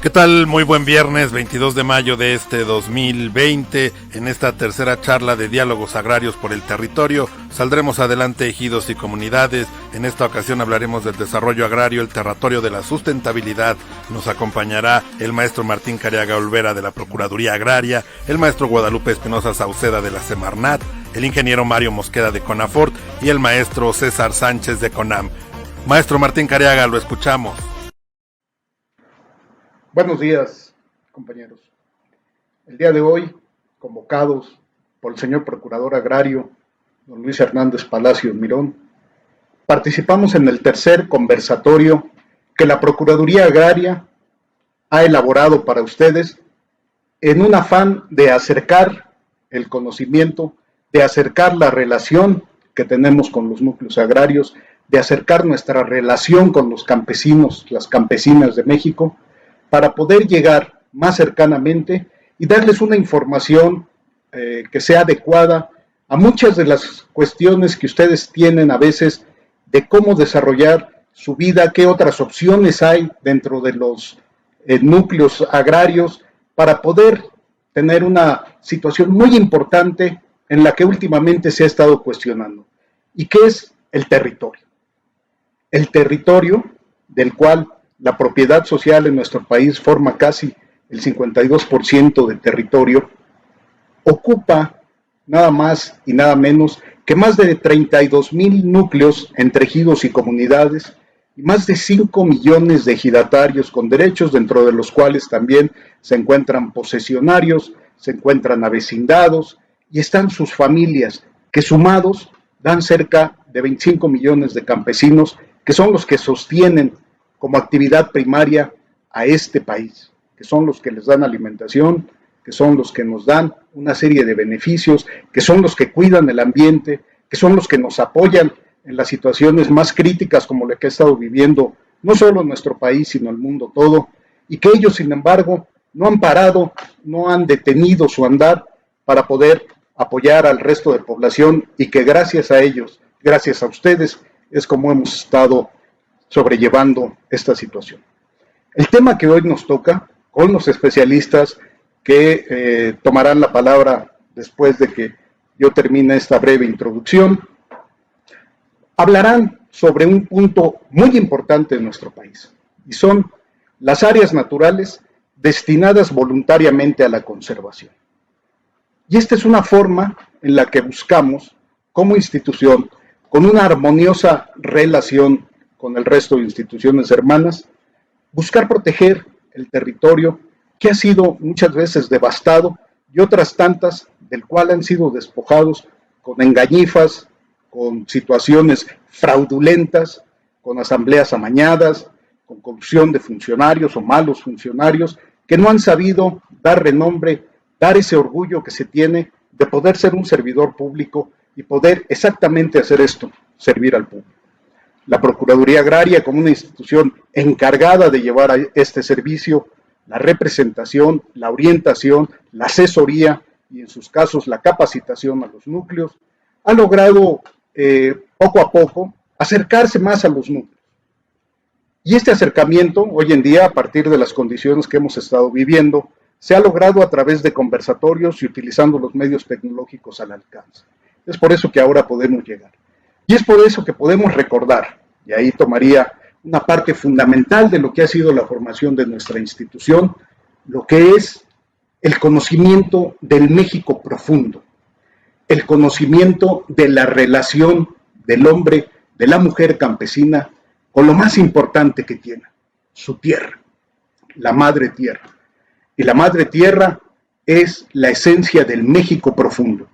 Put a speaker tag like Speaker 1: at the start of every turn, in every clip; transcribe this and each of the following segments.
Speaker 1: ¿Qué tal? Muy buen viernes, 22 de mayo de este 2020. En esta tercera charla de diálogos agrarios por el territorio, saldremos adelante ejidos y comunidades. En esta ocasión hablaremos del desarrollo agrario, el territorio de la sustentabilidad. Nos acompañará el maestro Martín Careaga Olvera de la Procuraduría Agraria, el maestro Guadalupe Espinosa Sauceda de la Semarnat, el ingeniero Mario Mosqueda de CONAFORT y el maestro César Sánchez de CONAM. Maestro Martín Careaga, lo escuchamos.
Speaker 2: Buenos días, compañeros. El día de hoy, convocados por el señor Procurador Agrario, don Luis Hernández Palacios Mirón, participamos en el tercer conversatorio que la Procuraduría Agraria ha elaborado para ustedes en un afán de acercar el conocimiento, de acercar la relación que tenemos con los núcleos agrarios, de acercar nuestra relación con los campesinos, las campesinas de México, para poder llegar más cercanamente y darles una información que sea adecuada a muchas de las cuestiones que ustedes tienen a veces de cómo desarrollar su vida, qué otras opciones hay dentro de los núcleos agrarios para poder tener una situación muy importante en la que últimamente se ha estado cuestionando, y que es el territorio. El territorio del cual la propiedad social en nuestro país forma casi el 52% del territorio, ocupa nada más y nada menos que más de 32,000 núcleos entre ejidos y comunidades y más de 5 millones de ejidatarios con derechos, dentro de los cuales también se encuentran posesionarios, se encuentran avecindados y están sus familias, que sumados dan cerca de 25 millones de campesinos, que son los que sostienen como actividad primaria a este país, que son los que les dan alimentación, que son los que nos dan una serie de beneficios, que son los que cuidan el ambiente, que son los que nos apoyan en las situaciones más críticas como la que ha estado viviendo no solo nuestro país, sino el mundo todo, y que ellos, sin embargo, no han parado, no han detenido su andar para poder apoyar al resto de población, y que gracias a ellos, gracias a ustedes, es como hemos estado sobrellevando esta situación. El tema que hoy nos toca, con los especialistas que tomarán la palabra después de que yo termine esta breve introducción, hablarán sobre un punto muy importante en nuestro país, y son las áreas naturales destinadas voluntariamente a la conservación. Y esta es una forma en la que buscamos, como institución, con una armoniosa relación con el resto de instituciones hermanas, buscar proteger el territorio que ha sido muchas veces devastado y otras tantas del cual han sido despojados con engañifas, con situaciones fraudulentas, con asambleas amañadas, con corrupción de funcionarios o malos funcionarios que no han sabido dar renombre, dar ese orgullo que se tiene de poder ser un servidor público y poder exactamente hacer esto, servir al público. La Procuraduría Agraria, como una institución encargada de llevar a este servicio, la representación, la orientación, la asesoría y en sus casos la capacitación a los núcleos, ha logrado poco a poco acercarse más a los núcleos. Y este acercamiento, hoy en día, a partir de las condiciones que hemos estado viviendo, se ha logrado a través de conversatorios y utilizando los medios tecnológicos al alcance. Es por eso que ahora podemos llegar. Y es por eso que podemos recordar, y ahí tomaría una parte fundamental de lo que ha sido la formación de nuestra institución, lo que es el conocimiento del México profundo, el conocimiento de la relación del hombre, de la mujer campesina, con lo más importante que tiene, su tierra, la madre tierra. Y la madre tierra es la esencia del México profundo.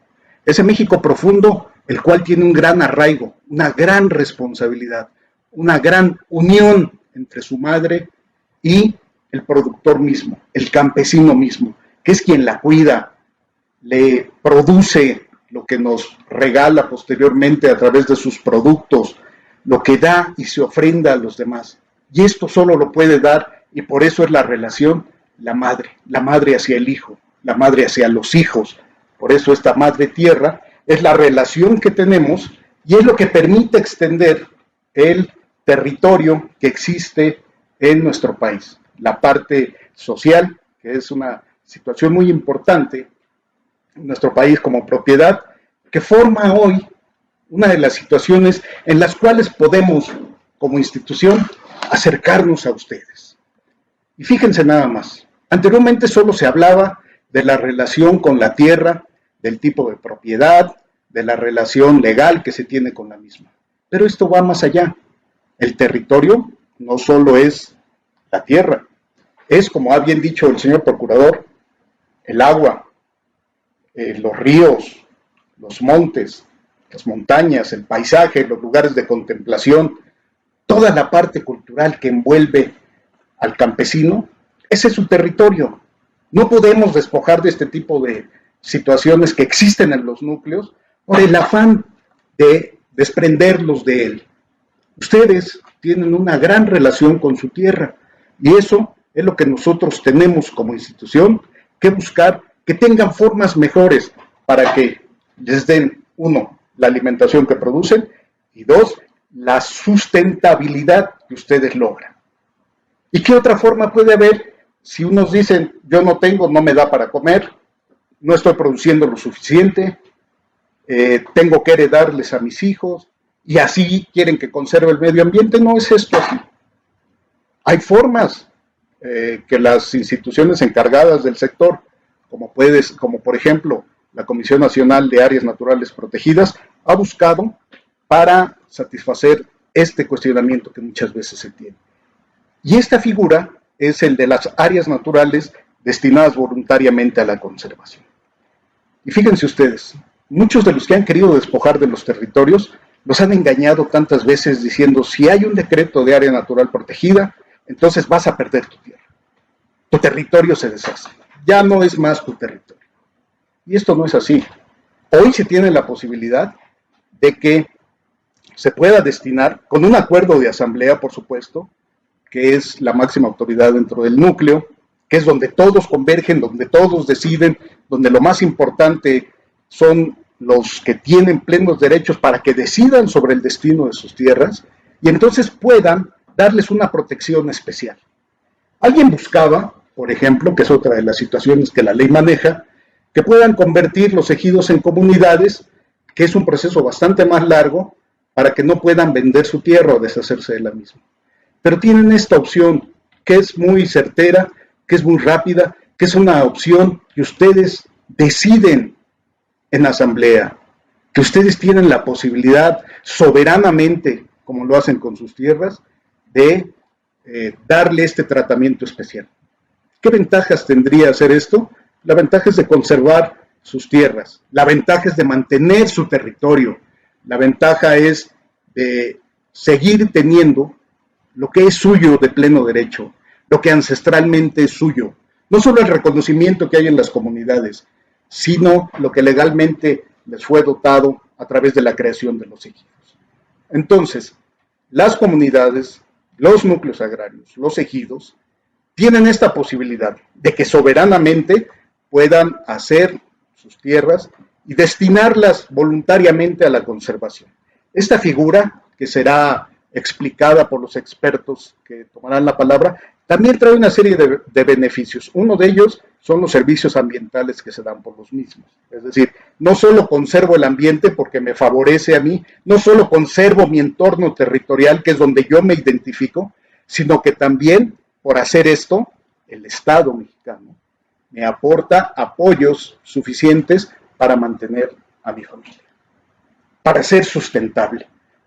Speaker 2: Ese México profundo, el cual tiene un gran arraigo, una gran responsabilidad, una gran unión entre su madre y el productor mismo, el campesino mismo, que es quien la cuida, le produce lo que nos regala posteriormente a través de sus productos, lo que da y se ofrenda a los demás. Y esto solo lo puede dar, y por eso es la relación, la madre hacia el hijo, la madre hacia los hijos. Por eso esta madre tierra es la relación que tenemos y es lo que permite extender el territorio que existe en nuestro país. La parte social, que es una situación muy importante en nuestro país como propiedad, que forma hoy una de las situaciones en las cuales podemos, como institución, acercarnos a ustedes. Y fíjense nada más, anteriormente solo se hablaba de la relación con la tierra, del tipo de propiedad, de la relación legal que se tiene con la misma. Pero esto va más allá. El territorio no solo es la tierra, es, como ha bien dicho el señor procurador, el agua, los ríos, los montes, las montañas, el paisaje, los lugares de contemplación, toda la parte cultural que envuelve al campesino, ese es su territorio. No podemos despojar de este tipo de situaciones que existen en los núcleos por el afán de desprenderlos de él. Ustedes tienen una gran relación con su tierra y eso es lo que nosotros tenemos como institución que buscar, que tengan formas mejores para que les den, uno, la alimentación que producen y dos, la sustentabilidad que ustedes logran. ¿Y qué otra forma puede haber si unos dicen, yo no tengo, no me da para comer, no estoy produciendo lo suficiente, tengo que heredarles a mis hijos y así quieren que conserve el medio ambiente? No es esto así. Hay formas que las instituciones encargadas del sector, como por ejemplo la Comisión Nacional de Áreas Naturales Protegidas, ha buscado para satisfacer este cuestionamiento que muchas veces se tiene. Y esta figura es el de las áreas naturales destinadas voluntariamente a la conservación. Y fíjense ustedes, muchos de los que han querido despojar de los territorios los han engañado tantas veces diciendo, si hay un decreto de área natural protegida, entonces vas a perder tu tierra. Tu territorio se deshace. Ya no es más tu territorio. Y esto no es así. Hoy se tiene la posibilidad de que se pueda destinar, con un acuerdo de asamblea, por supuesto, que es la máxima autoridad dentro del núcleo, que es donde todos convergen, donde todos deciden, donde lo más importante son los que tienen plenos derechos para que decidan sobre el destino de sus tierras y entonces puedan darles una protección especial. Alguien buscaba, por ejemplo, que es otra de las situaciones que la ley maneja, que puedan convertir los ejidos en comunidades, que es un proceso bastante más largo, para que no puedan vender su tierra o deshacerse de la misma. Pero tienen esta opción, que es muy certera, que es muy rápida, que es una opción que ustedes deciden en asamblea, que ustedes tienen la posibilidad soberanamente, como lo hacen con sus tierras, de darle este tratamiento especial. ¿Qué ventajas tendría hacer esto? La ventaja es de conservar sus tierras, la ventaja es de mantener su territorio, la ventaja es de seguir teniendo lo que es suyo de pleno derecho, lo que ancestralmente es suyo. No solo el reconocimiento que hay en las comunidades, sino lo que legalmente les fue dotado a través de la creación de los ejidos. Entonces, las comunidades, los núcleos agrarios, los ejidos, tienen esta posibilidad de que soberanamente puedan hacer sus tierras y destinarlas voluntariamente a la conservación. Esta figura, que será explicada por los expertos que tomarán la palabra, también trae una serie de beneficios. Uno de ellos son los servicios ambientales que se dan por los mismos. Es decir, no solo conservo el ambiente porque me favorece a mí, no solo conservo mi entorno territorial, que es donde yo me identifico, sino que también, por hacer esto, el Estado mexicano me aporta apoyos suficientes para mantener a mi familia, para ser sustentable.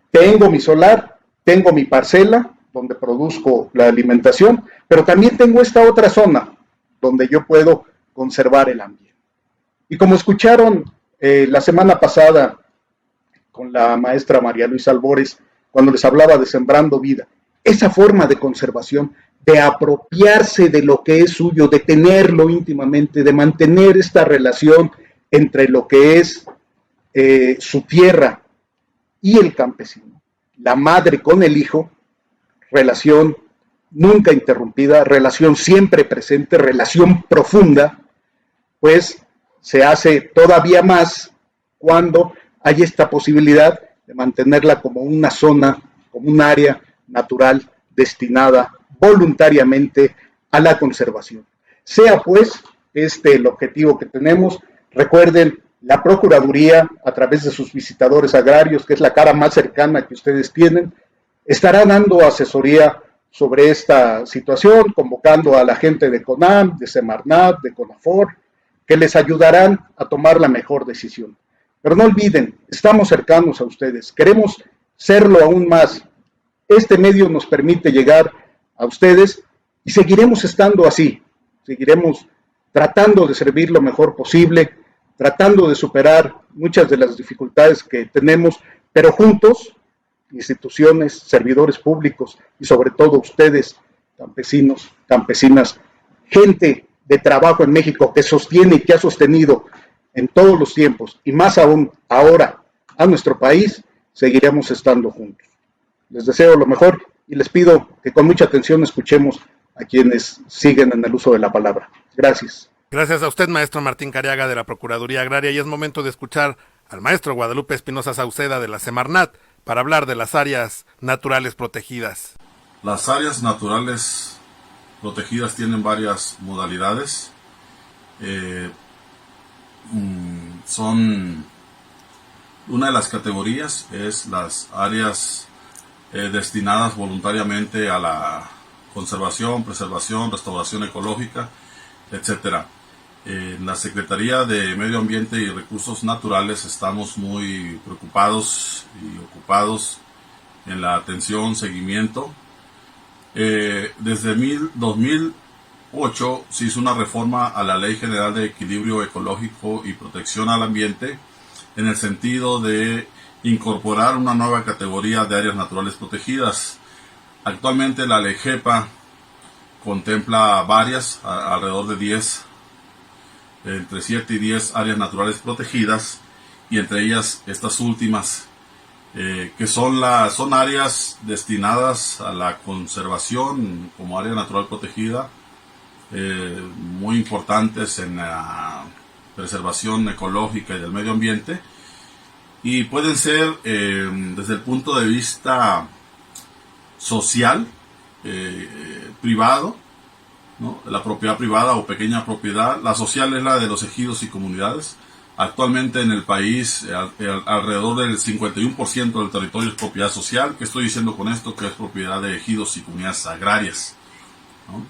Speaker 2: Tengo mi solar, tengo mi parcela, donde produzco la alimentación, pero también tengo esta otra zona, donde yo puedo conservar el ambiente. Y como escucharon la semana pasada con la maestra María Luisa Albores, cuando les hablaba de Sembrando Vida, esa forma de conservación, de apropiarse de lo que es suyo, de tenerlo íntimamente, de mantener esta relación entre lo que es su tierra y el campesino, la madre con el hijo, relación nunca interrumpida, relación siempre presente, relación profunda, pues se hace todavía más cuando hay esta posibilidad de mantenerla como una zona, como un área natural destinada voluntariamente a la conservación. Sea pues este el objetivo que tenemos. Recuerden, la Procuraduría, a través de sus visitadores agrarios, que es la cara más cercana que ustedes tienen, estará dando asesoría sobre esta situación, convocando a la gente de CONAM, de Semarnat, de CONAFOR, que les ayudarán a tomar la mejor decisión. Pero no olviden, estamos cercanos a ustedes, queremos serlo aún más. Este medio nos permite llegar a ustedes y seguiremos estando así, seguiremos tratando de servir lo mejor posible, tratando de superar muchas de las dificultades que tenemos, pero juntos, instituciones, servidores públicos y sobre todo ustedes, campesinos, campesinas, gente de trabajo en México que sostiene y que ha sostenido en todos los tiempos y más aún ahora a nuestro país, seguiremos estando juntos. Les deseo lo mejor y les pido que con mucha atención escuchemos a quienes siguen en el uso de la palabra. Gracias.
Speaker 1: Gracias a usted, maestro Martín Cariaga de la Procuraduría Agraria, y es momento de escuchar al maestro Guadalupe Espinosa Sauceda de la Semarnat para hablar de las áreas naturales protegidas.
Speaker 3: Las áreas naturales protegidas tienen varias modalidades. Son una de las categorías es las áreas destinadas voluntariamente a la conservación, preservación, restauración ecológica, etcétera. En la Secretaría de Medio Ambiente y Recursos Naturales estamos muy preocupados y ocupados en la atención, seguimiento. Desde 2008 se hizo una reforma a la Ley General de Equilibrio Ecológico y Protección al Ambiente en el sentido de incorporar una nueva categoría de áreas naturales protegidas. Actualmente la LEGEPA contempla varias, alrededor de 10, entre 7 y 10 áreas naturales protegidas, y entre ellas estas últimas, que son áreas destinadas a la conservación como área natural protegida, muy importantes en la preservación ecológica y del medio ambiente, y pueden ser desde el punto de vista social, privado, ¿no? La propiedad privada o pequeña propiedad. La social es la de los ejidos y comunidades. Actualmente en el país alrededor del 51% del territorio es propiedad social. ¿Qué estoy diciendo con esto? Que es propiedad de ejidos y comunidades agrarias, ¿no?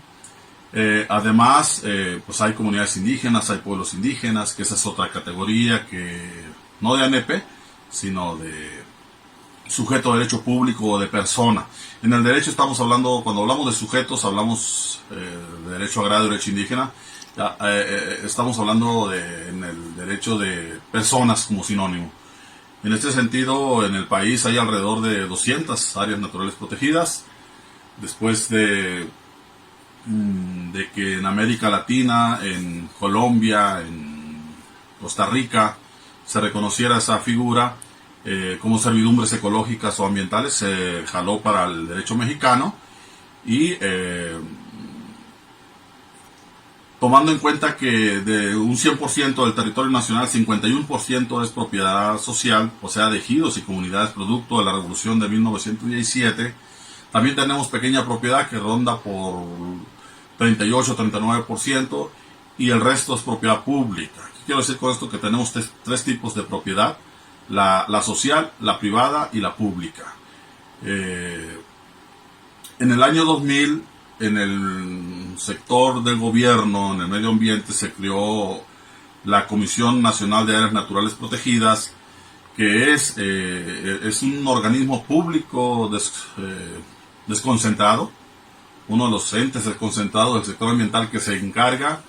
Speaker 3: Además, pues hay comunidades indígenas, hay pueblos indígenas, que esa es otra categoría que no de ANP, sino de sujeto de derecho público o de persona. En el derecho estamos hablando, cuando hablamos de sujetos, hablamos de derecho agrario, derecho indígena. Estamos hablando en el derecho de personas como sinónimo. En este sentido, en el país hay alrededor de 200 áreas naturales protegidas. Después de que en América Latina, en Colombia, en Costa Rica, se reconociera esa figura como servidumbres ecológicas o ambientales, se jaló para el derecho mexicano, y tomando en cuenta que de un 100% del territorio nacional, 51% es propiedad social, o sea, de ejidos y comunidades producto de la revolución de 1917, también tenemos pequeña propiedad que ronda por 38-39%, y el resto es propiedad pública. ¿Qué quiero decir con esto? Que tenemos tres tipos de propiedad: la social, la privada y la pública. En el año 2000, en el sector del gobierno, en el medio ambiente, se creó la Comisión Nacional de Áreas Naturales Protegidas, que es un organismo público desconcentrado, uno de los entes desconcentrados del sector ambiental, que se encarga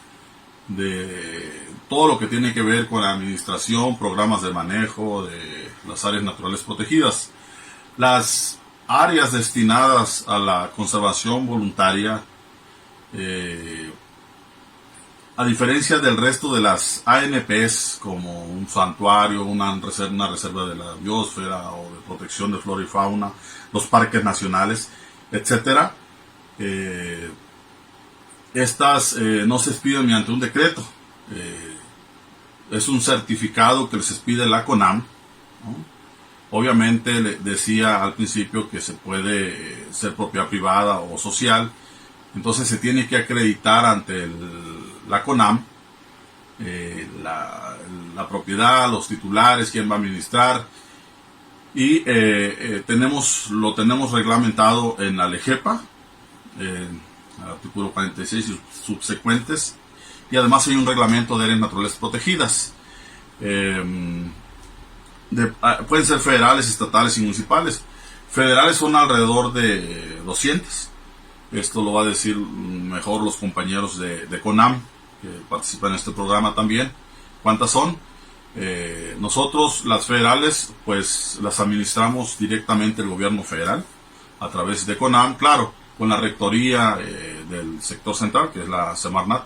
Speaker 3: de todo lo que tiene que ver con la administración, programas de manejo de las áreas naturales protegidas. Las áreas destinadas a la conservación voluntaria, a diferencia del resto de las ANPs, como un santuario, una reserva de la biosfera o de protección de flora y fauna, los parques nacionales, etcétera, estas no se expiden mediante un decreto. Es un certificado que les expide la CONAM, ¿no? Obviamente le decía al principio que se puede ser propiedad privada o social, Entonces se tiene que acreditar ante la CONAM la propiedad, los titulares, quién va a administrar, y lo tenemos reglamentado en la LEGEPA, artículo 46 y subsecuentes, y además hay un reglamento de áreas naturales protegidas. Pueden ser federales, estatales y municipales. Federales son alrededor de 200. Esto lo va a decir mejor los compañeros de CONAM, que participan en este programa también. ¿Cuántas son? Nosotros, las federales, pues las administramos directamente el gobierno federal a través de CONAM, claro, con la rectoría del sector central, que es la Semarnat.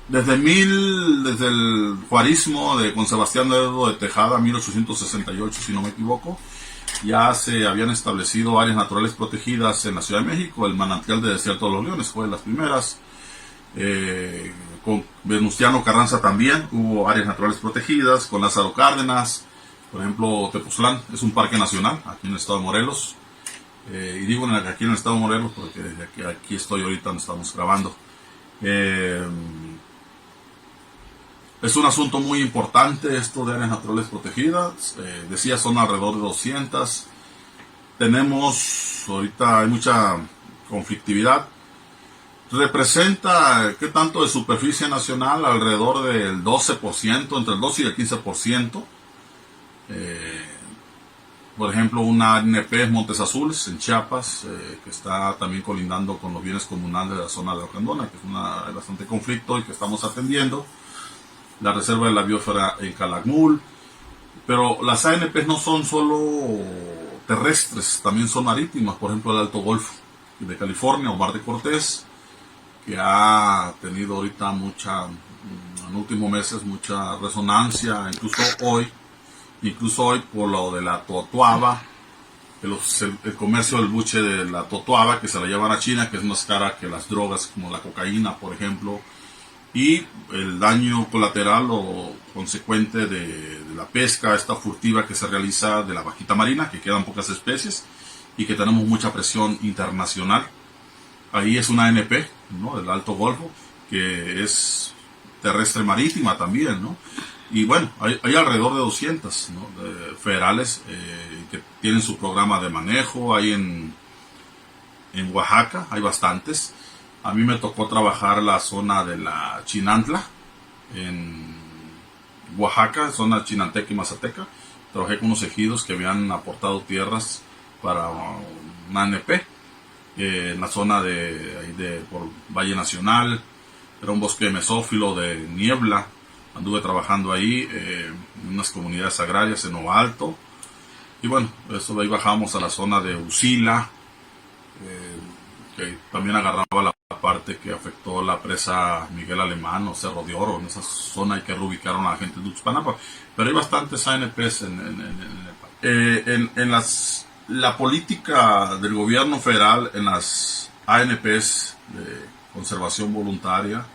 Speaker 3: Desde el juarismo de con Sebastián Lerdo de Tejada, 1868, si no me equivoco, ya se habían establecido áreas naturales protegidas en la Ciudad de México. El manantial de Desierto de los Leones fue de las primeras. Con Venustiano Carranza también hubo áreas naturales protegidas. Con Lázaro Cárdenas, por ejemplo, Tepoztlán es un parque nacional aquí en el estado de Morelos. Y digo aquí en el estado de Morelos porque aquí estoy ahorita donde estamos grabando. Es un asunto muy importante esto de áreas naturales protegidas. Decía, son alrededor de 200. Ahorita hay mucha conflictividad. Representa, ¿qué tanto de superficie nacional? Alrededor del 12%, entre el 12 y el 15%. Por ejemplo, una ANP es Montes Azules, en Chiapas, que está también colindando con los bienes comunales de la zona de Ocandona, que hay bastante conflicto y que estamos atendiendo. La reserva de la biosfera en Calakmul. Pero las ANP no son solo terrestres, también son marítimas. Por ejemplo, el Alto Golfo de California o Mar de Cortés, que ha tenido ahorita en últimos meses, mucha resonancia, incluso hoy por lo de la totuaba, el comercio del buche de la totuaba, que se la llevan a China, que es más cara que las drogas como la cocaína, por ejemplo, y el daño colateral o consecuente de la pesca, esta furtiva que se realiza de la vaquita marina, que quedan pocas especies y que tenemos mucha presión internacional. Ahí es una ANP, ¿no?, del Alto Golfo, que es terrestre marítima también, ¿no? Y bueno, hay alrededor de 200, ¿no?, federales que tienen su programa de manejo. Hay en Oaxaca, hay bastantes. A mí me tocó trabajar la zona de la Chinantla, en Oaxaca, zona Chinanteca y Mazateca. Trabajé con unos ejidos que habían aportado tierras para una ANP. En la zona por Valle Nacional, era un bosque mesófilo de niebla. Anduve trabajando ahí en unas comunidades agrarias en Nova Alto. Y bueno, eso de ahí bajamos a la zona de Usila, que también agarraba la parte que afectó la presa Miguel Alemán o Cerro de Oro. En esa zona hay que reubicaron a la gente de Uxpanapa. Pero hay bastantes ANPs la política del gobierno federal en las ANPs de conservación voluntaria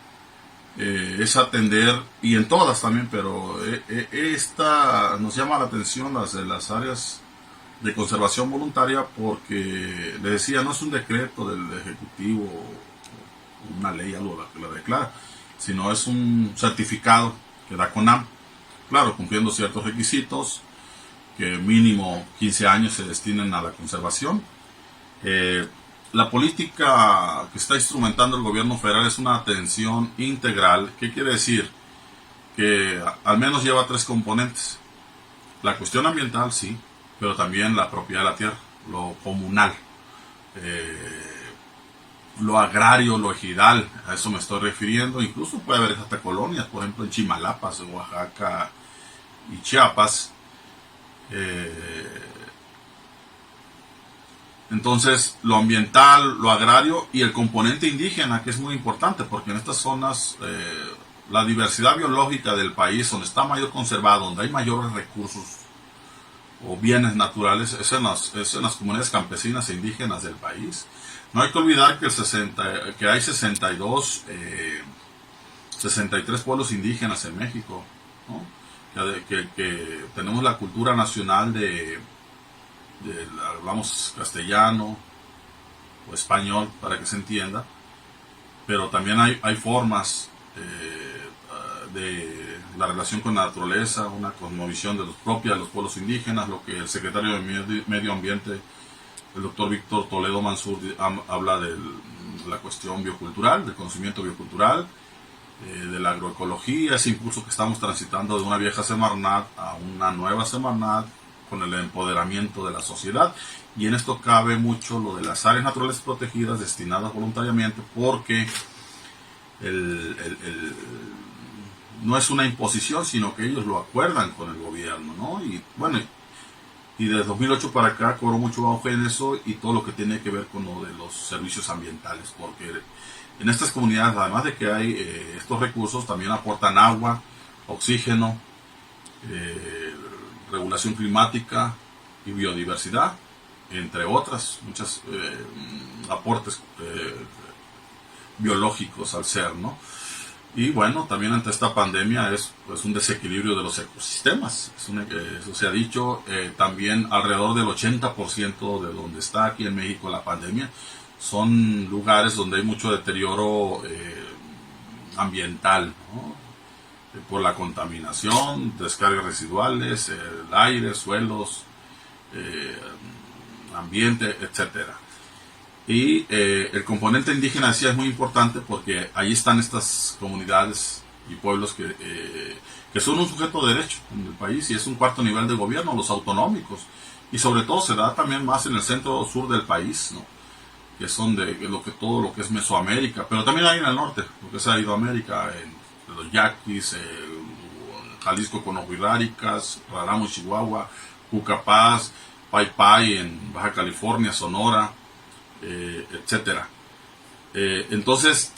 Speaker 3: es atender, y en todas también, pero esta nos llama la atención, las áreas de conservación voluntaria, porque le decía, no es un decreto del Ejecutivo o una ley, algo que la declara, sino es un certificado que da CONAM, claro, cumpliendo ciertos requisitos, que mínimo 15 años se destinen a la conservación. La política que está instrumentando el gobierno federal es una atención integral. ¿Qué quiere decir? Que al menos lleva 3 componentes. La cuestión ambiental, sí, pero también la propiedad de la tierra, lo comunal, lo agrario, lo ejidal, a eso me estoy refiriendo. Incluso puede haber hasta colonias, por ejemplo en Chimalapas, en Oaxaca y Chiapas. Entonces, lo ambiental, lo agrario y el componente indígena, que es muy importante, porque en estas zonas la diversidad biológica del país, donde está mayor conservado, donde hay mayores recursos o bienes naturales, es en las comunidades campesinas e indígenas del país. No hay que olvidar que hay 63 pueblos indígenas en México, ¿no? Que tenemos la cultura nacional hablamos castellano, o español, para que se entienda, pero también hay formas de la relación con la naturaleza, una cosmovisión de los propia de los pueblos indígenas, lo que el secretario de Medio Ambiente, el doctor Víctor Toledo Mansur, habla de la cuestión biocultural, del conocimiento biocultural, de la agroecología, ese impulso que estamos transitando de una vieja Semarnat a una nueva Semarnat, con el empoderamiento de la sociedad. Y en esto cabe mucho lo de las áreas naturales protegidas destinadas voluntariamente, porque no es una imposición, sino que ellos lo acuerdan con el gobierno, ¿no? Y bueno, y desde 2008 para acá cobró mucho auge en eso y todo lo que tiene que ver con lo de los servicios ambientales, porque en estas comunidades, además de que hay estos recursos, también aportan agua, oxígeno, regulación climática y biodiversidad, entre otras muchas aportes biológicos al ser, ¿no? Y bueno, también ante esta pandemia es pues un desequilibrio de los ecosistemas, eso se ha dicho. También alrededor del 80% de donde está aquí en México la pandemia son lugares donde hay mucho deterioro ambiental, ¿no? Por la contaminación, descargas residuales, el aire, suelos, ambiente, etcétera. Y el componente indígena, decía, es muy importante porque ahí están estas comunidades y pueblos que son un sujeto de derecho en el país y es un cuarto nivel de gobierno, los autonómicos. Y sobre todo se da también más en el centro sur del país, ¿no? Que son de todo lo que es Mesoamérica, pero también hay en el norte, lo que es Idoamérica, en los Yaquis, Jalisco con Ohuiráricas, Raramo, Chihuahua, Cucapaz, Paypay en Baja California, Sonora, etcétera. Entonces,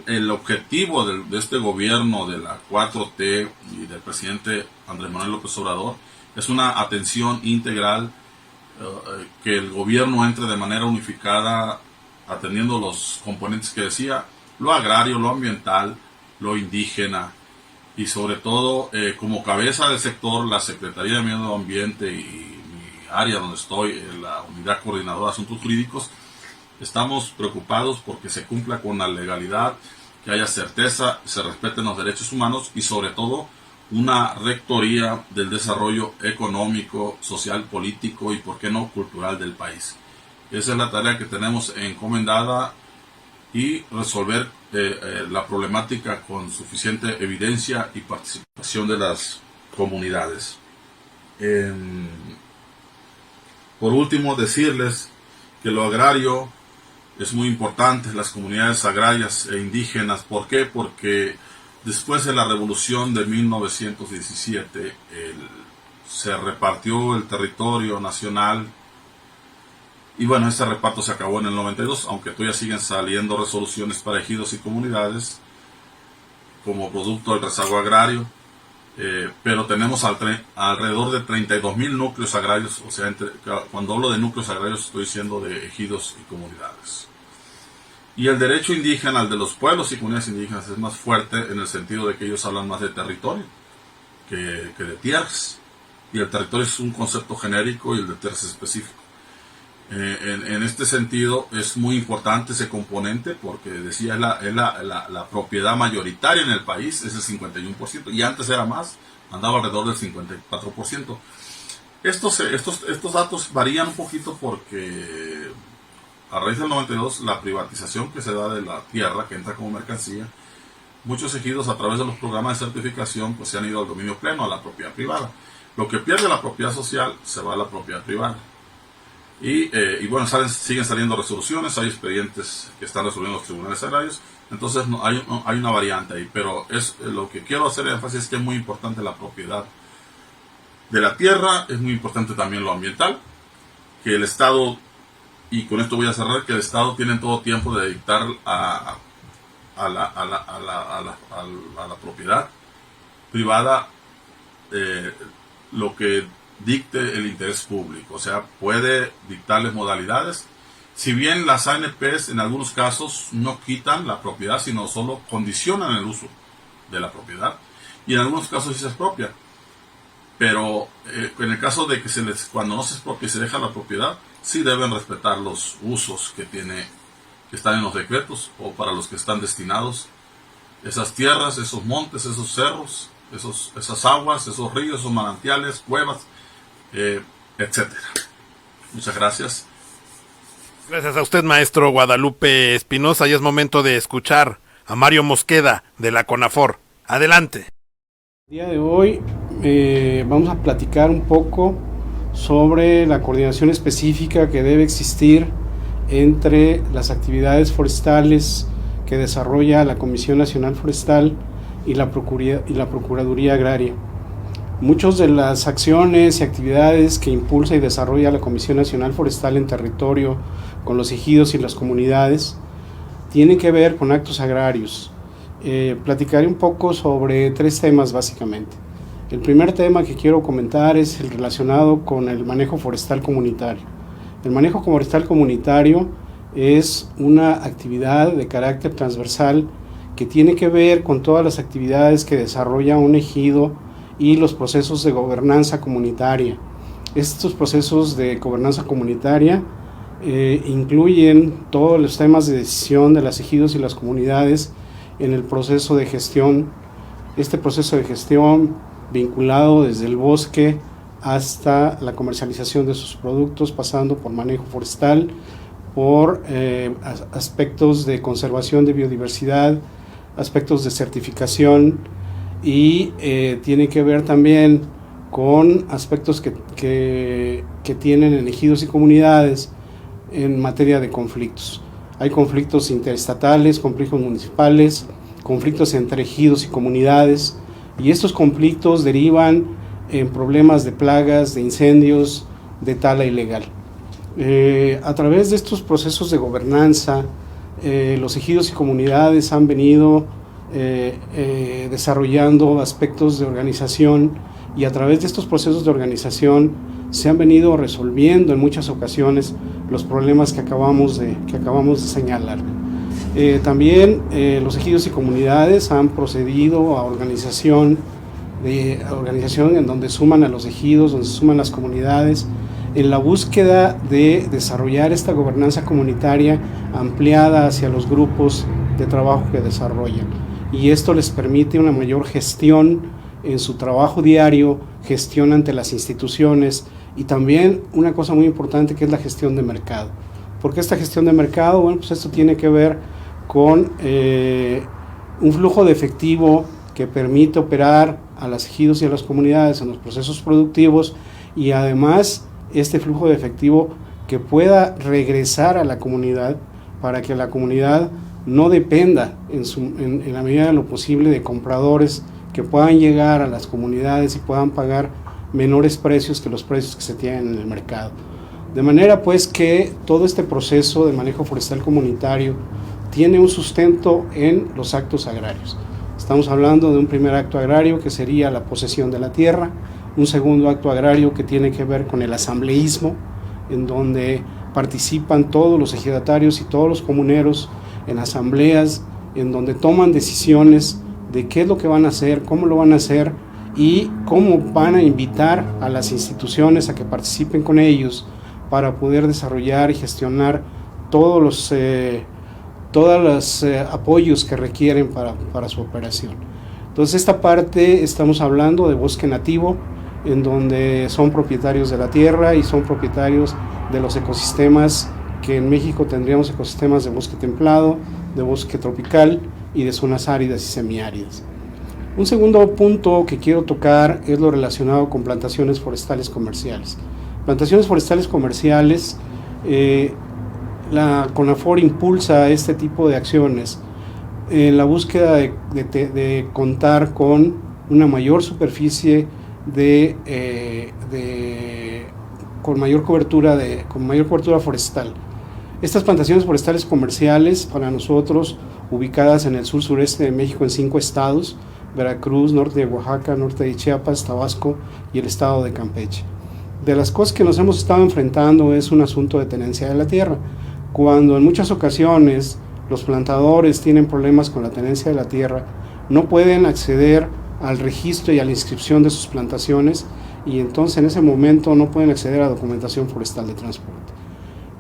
Speaker 3: el objetivo de este gobierno de la 4T y del presidente Andrés Manuel López Obrador es una atención integral, que el gobierno entre de manera unificada atendiendo los componentes que decía, lo agrario, lo ambiental, lo indígena y sobre todo como cabeza del sector la Secretaría de Medio Ambiente y mi área donde estoy, la Unidad Coordinadora de Asuntos Jurídicos. Estamos preocupados porque se cumpla con la legalidad, que haya certeza, se respeten los derechos humanos y sobre todo una rectoría del desarrollo económico, social, político y, por qué no, cultural del país. Esa es la tarea que tenemos encomendada y resolver la problemática con suficiente evidencia y participación de las comunidades. Por último, decirles que lo agrario es muy importante, las comunidades agrarias e indígenas. ¿Por qué? Porque después de la revolución de 1917 se repartió el territorio nacional y bueno, ese reparto se acabó en el 92, aunque todavía siguen saliendo resoluciones para ejidos y comunidades como producto del rezago agrario, pero tenemos alrededor de 32,000 núcleos agrarios, o sea, cuando hablo de núcleos agrarios estoy diciendo de ejidos y comunidades. Y el derecho indígena, el de los pueblos y comunidades indígenas, es más fuerte en el sentido de que ellos hablan más de territorio que de tierras. Y el territorio es un concepto genérico y el de tierras es específico. En este sentido es muy importante ese componente porque decía la propiedad mayoritaria en el país es el 51% y antes era más, andaba alrededor del 54%. Estos datos varían un poquito porque a raíz del 92 la privatización que se da de la tierra que entra como mercancía, muchos ejidos a través de los programas de certificación pues se han ido al dominio pleno, a la propiedad privada. Lo que pierde la propiedad social se va a la propiedad privada. Y bueno, siguen saliendo resoluciones, hay expedientes que están resolviendo los tribunales agrarios, entonces hay una variante ahí, pero lo que quiero hacer énfasis es que es muy importante la propiedad de la tierra, es muy importante también lo ambiental, que el Estado, y con esto voy a cerrar, que el Estado tiene todo tiempo de dictar a la propiedad privada lo que dicte el interés público, o sea, puede dictarles modalidades, si bien las ANPs en algunos casos no quitan la propiedad, sino solo condicionan el uso de la propiedad, y en algunos casos sí se expropia, pero en el caso de que cuando no se expropia y se deja la propiedad, sí deben respetar los usos que están en los decretos o para los que están destinados esas tierras, esos montes, esos cerros, esas aguas, esos ríos, esos manantiales, cuevas, etcétera. Muchas gracias.
Speaker 1: Gracias a usted, maestro Guadalupe Espinosa. Ya es momento de escuchar a Mario Mosqueda de la CONAFOR. Adelante.
Speaker 4: El día de hoy vamos a platicar un poco sobre la coordinación específica que debe existir entre las actividades forestales que desarrolla la Comisión Nacional Forestal y la Procuraduría Agraria. Muchas de las acciones y actividades que impulsa y desarrolla la Comisión Nacional Forestal en territorio con los ejidos y las comunidades tienen que ver con actos agrarios. Platicaré un poco sobre 3 temas básicamente. El primer tema que quiero comentar es el relacionado con el manejo forestal comunitario. El manejo forestal comunitario es una actividad de carácter transversal que tiene que ver con todas las actividades que desarrolla un ejido y los procesos de gobernanza comunitaria. Estos procesos de gobernanza comunitaria incluyen todos los temas de decisión de los ejidos y las comunidades en el proceso de gestión. Este proceso de gestión vinculado desde el bosque hasta la comercialización de sus productos, pasando por manejo forestal, por aspectos de conservación de biodiversidad, aspectos de certificación y tiene que ver también con aspectos que tienen en ejidos y comunidades en materia de conflictos. Hay conflictos interestatales, conflictos municipales, conflictos entre ejidos y comunidades, y estos conflictos derivan en problemas de plagas, de incendios, de tala ilegal. A través de estos procesos de gobernanza, los ejidos y comunidades han venido desarrollando aspectos de organización, y a través de estos procesos de organización se han venido resolviendo en muchas ocasiones los problemas que acabamos de señalar. También los ejidos y comunidades han procedido a organización en donde suman a los ejidos, donde se suman las comunidades, en la búsqueda de desarrollar esta gobernanza comunitaria ampliada hacia los grupos de trabajo que desarrollan. Y esto les permite una mayor gestión en su trabajo diario, gestión ante las instituciones y también una cosa muy importante que es la gestión de mercado. ¿Por qué esta gestión de mercado? Bueno, pues esto tiene que ver con un flujo de efectivo que permite operar a los ejidos y a las comunidades en los procesos productivos, y además este flujo de efectivo que pueda regresar a la comunidad para que la comunidad no dependa en la medida de lo posible de compradores que puedan llegar a las comunidades y puedan pagar menores precios que los precios que se tienen en el mercado. De manera pues que todo este proceso de manejo forestal comunitario tiene un sustento en los actos agrarios. Estamos hablando de un primer acto agrario que sería la posesión de la tierra, un segundo acto agrario que tiene que ver con el asambleísmo, en donde participan todos los ejidatarios y todos los comuneros en asambleas, en donde toman decisiones de qué es lo que van a hacer, cómo lo van a hacer y cómo van a invitar a las instituciones a que participen con ellos para poder desarrollar y gestionar todos los apoyos que requieren para su operación. Entonces esta parte estamos hablando de bosque nativo, en donde son propietarios de la tierra y son propietarios de los ecosistemas que en México tendríamos ecosistemas de bosque templado, de bosque tropical y de zonas áridas y semiáridas. Un segundo punto que quiero tocar es lo relacionado con plantaciones forestales comerciales. Plantaciones forestales comerciales, la CONAFOR impulsa este tipo de acciones en la búsqueda de contar con una mayor superficie con mayor cobertura forestal. Estas plantaciones forestales comerciales para nosotros, ubicadas en el sur-sureste de México en 5 estados, Veracruz, norte de Oaxaca, norte de Chiapas, Tabasco y el estado de Campeche. De las cosas que nos hemos estado enfrentando es un asunto de tenencia de la tierra. Cuando en muchas ocasiones los plantadores tienen problemas con la tenencia de la tierra, no pueden acceder al registro y a la inscripción de sus plantaciones, y entonces en ese momento no pueden acceder a documentación forestal de transporte.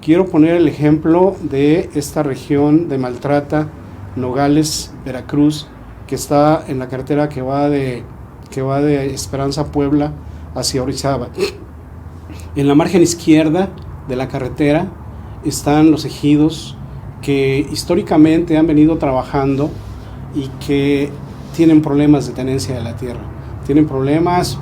Speaker 4: Quiero poner el ejemplo de esta región de Maltrata, Nogales, Veracruz, que está en la carretera que va de Esperanza, Puebla, hacia Orizaba. En la margen izquierda de la carretera están los ejidos que históricamente han venido trabajando y que tienen problemas de tenencia de la tierra. Tienen problemas,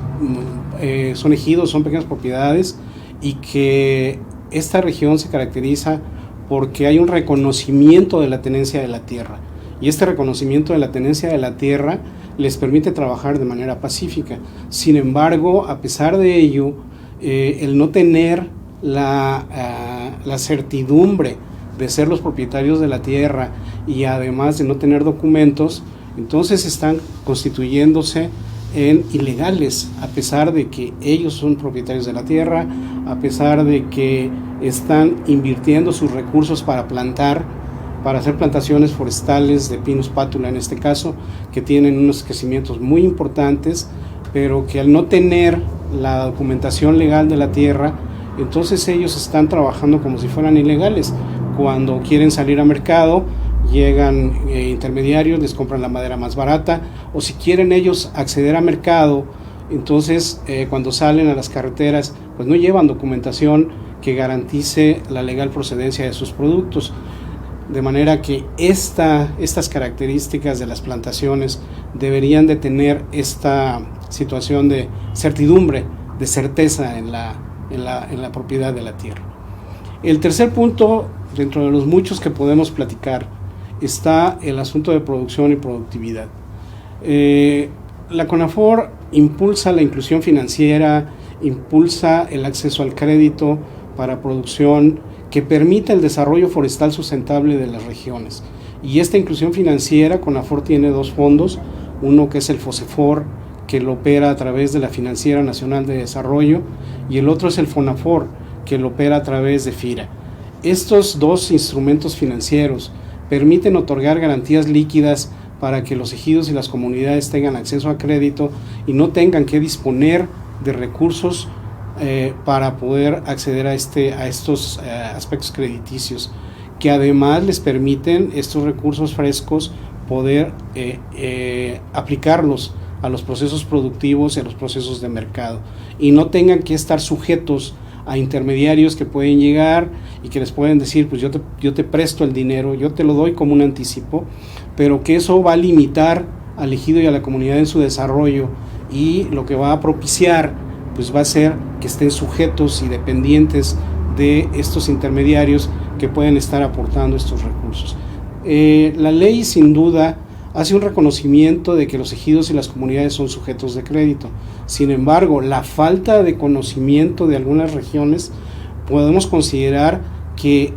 Speaker 4: son ejidos, son pequeñas propiedades, y que esta región se caracteriza porque hay un reconocimiento de la tenencia de la tierra. Y este reconocimiento de la tenencia de la tierra les permite trabajar de manera pacífica. Sin embargo, a pesar de ello, el no tener la certidumbre de ser los propietarios de la tierra y además de no tener documentos, entonces están constituyéndose en ilegales, a pesar de que ellos son propietarios de la tierra, a pesar de que están invirtiendo sus recursos para plantar, para hacer plantaciones forestales de Pinus pátula en este caso, que tienen unos crecimientos muy importantes, pero que al no tener la documentación legal de la tierra, entonces ellos están trabajando como si fueran ilegales. Cuando quieren salir a mercado, llegan intermediarios, les compran la madera más barata, o si quieren ellos acceder a mercado, entonces cuando salen a las carreteras, pues no llevan documentación que garantice la legal procedencia de sus productos. De manera que estas características de las plantaciones deberían de tener esta situación de certidumbre, de certeza en la propiedad de la tierra. El tercer punto, dentro de los muchos que podemos platicar, está el asunto de producción y productividad. La CONAFOR impulsa la inclusión financiera, impulsa el acceso al crédito para producción que permita el desarrollo forestal sustentable de las regiones. Y esta inclusión financiera, CONAFOR tiene dos fondos, uno que es el FOSEFOR, que lo opera a través de la Financiera Nacional de Desarrollo, y el otro es el FONAFOR, que lo opera a través de FIRA. Estos dos instrumentos financieros permiten otorgar garantías líquidas para que los ejidos y las comunidades tengan acceso a crédito y no tengan que disponer de recursos para poder acceder a estos aspectos crediticios, que además les permiten estos recursos frescos poder aplicarlos a los procesos productivos y a los procesos de mercado, y no tengan que estar sujetos a intermediarios que pueden llegar y que les pueden decir, pues yo te presto el dinero, yo te lo doy como un anticipo, pero que eso va a limitar al ejido y a la comunidad en su desarrollo, y lo que va a propiciar pues va a ser que estén sujetos y dependientes de estos intermediarios que pueden estar aportando estos recursos. La ley sin duda hace un reconocimiento de que los ejidos y las comunidades son sujetos de crédito. Sin embargo, la falta de conocimiento de algunas regiones, podemos considerar que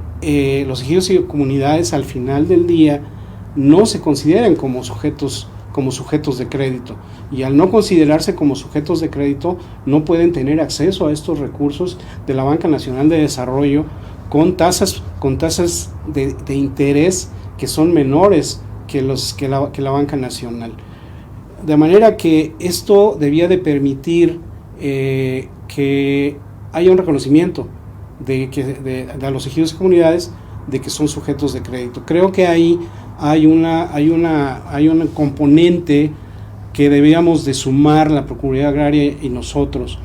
Speaker 4: los ejidos y comunidades al final del día no se consideran como sujetos de crédito, y al no considerarse como sujetos de crédito no pueden tener acceso a estos recursos de la Banca Nacional de Desarrollo con tasas de interés que son menores que la Banca Nacional. De manera que esto debía de permitir que haya un reconocimiento de los ejidos y comunidades de que son sujetos de crédito. Creo que ahí hay un componente que debíamos de sumar la Procuraduría Agraria y nosotros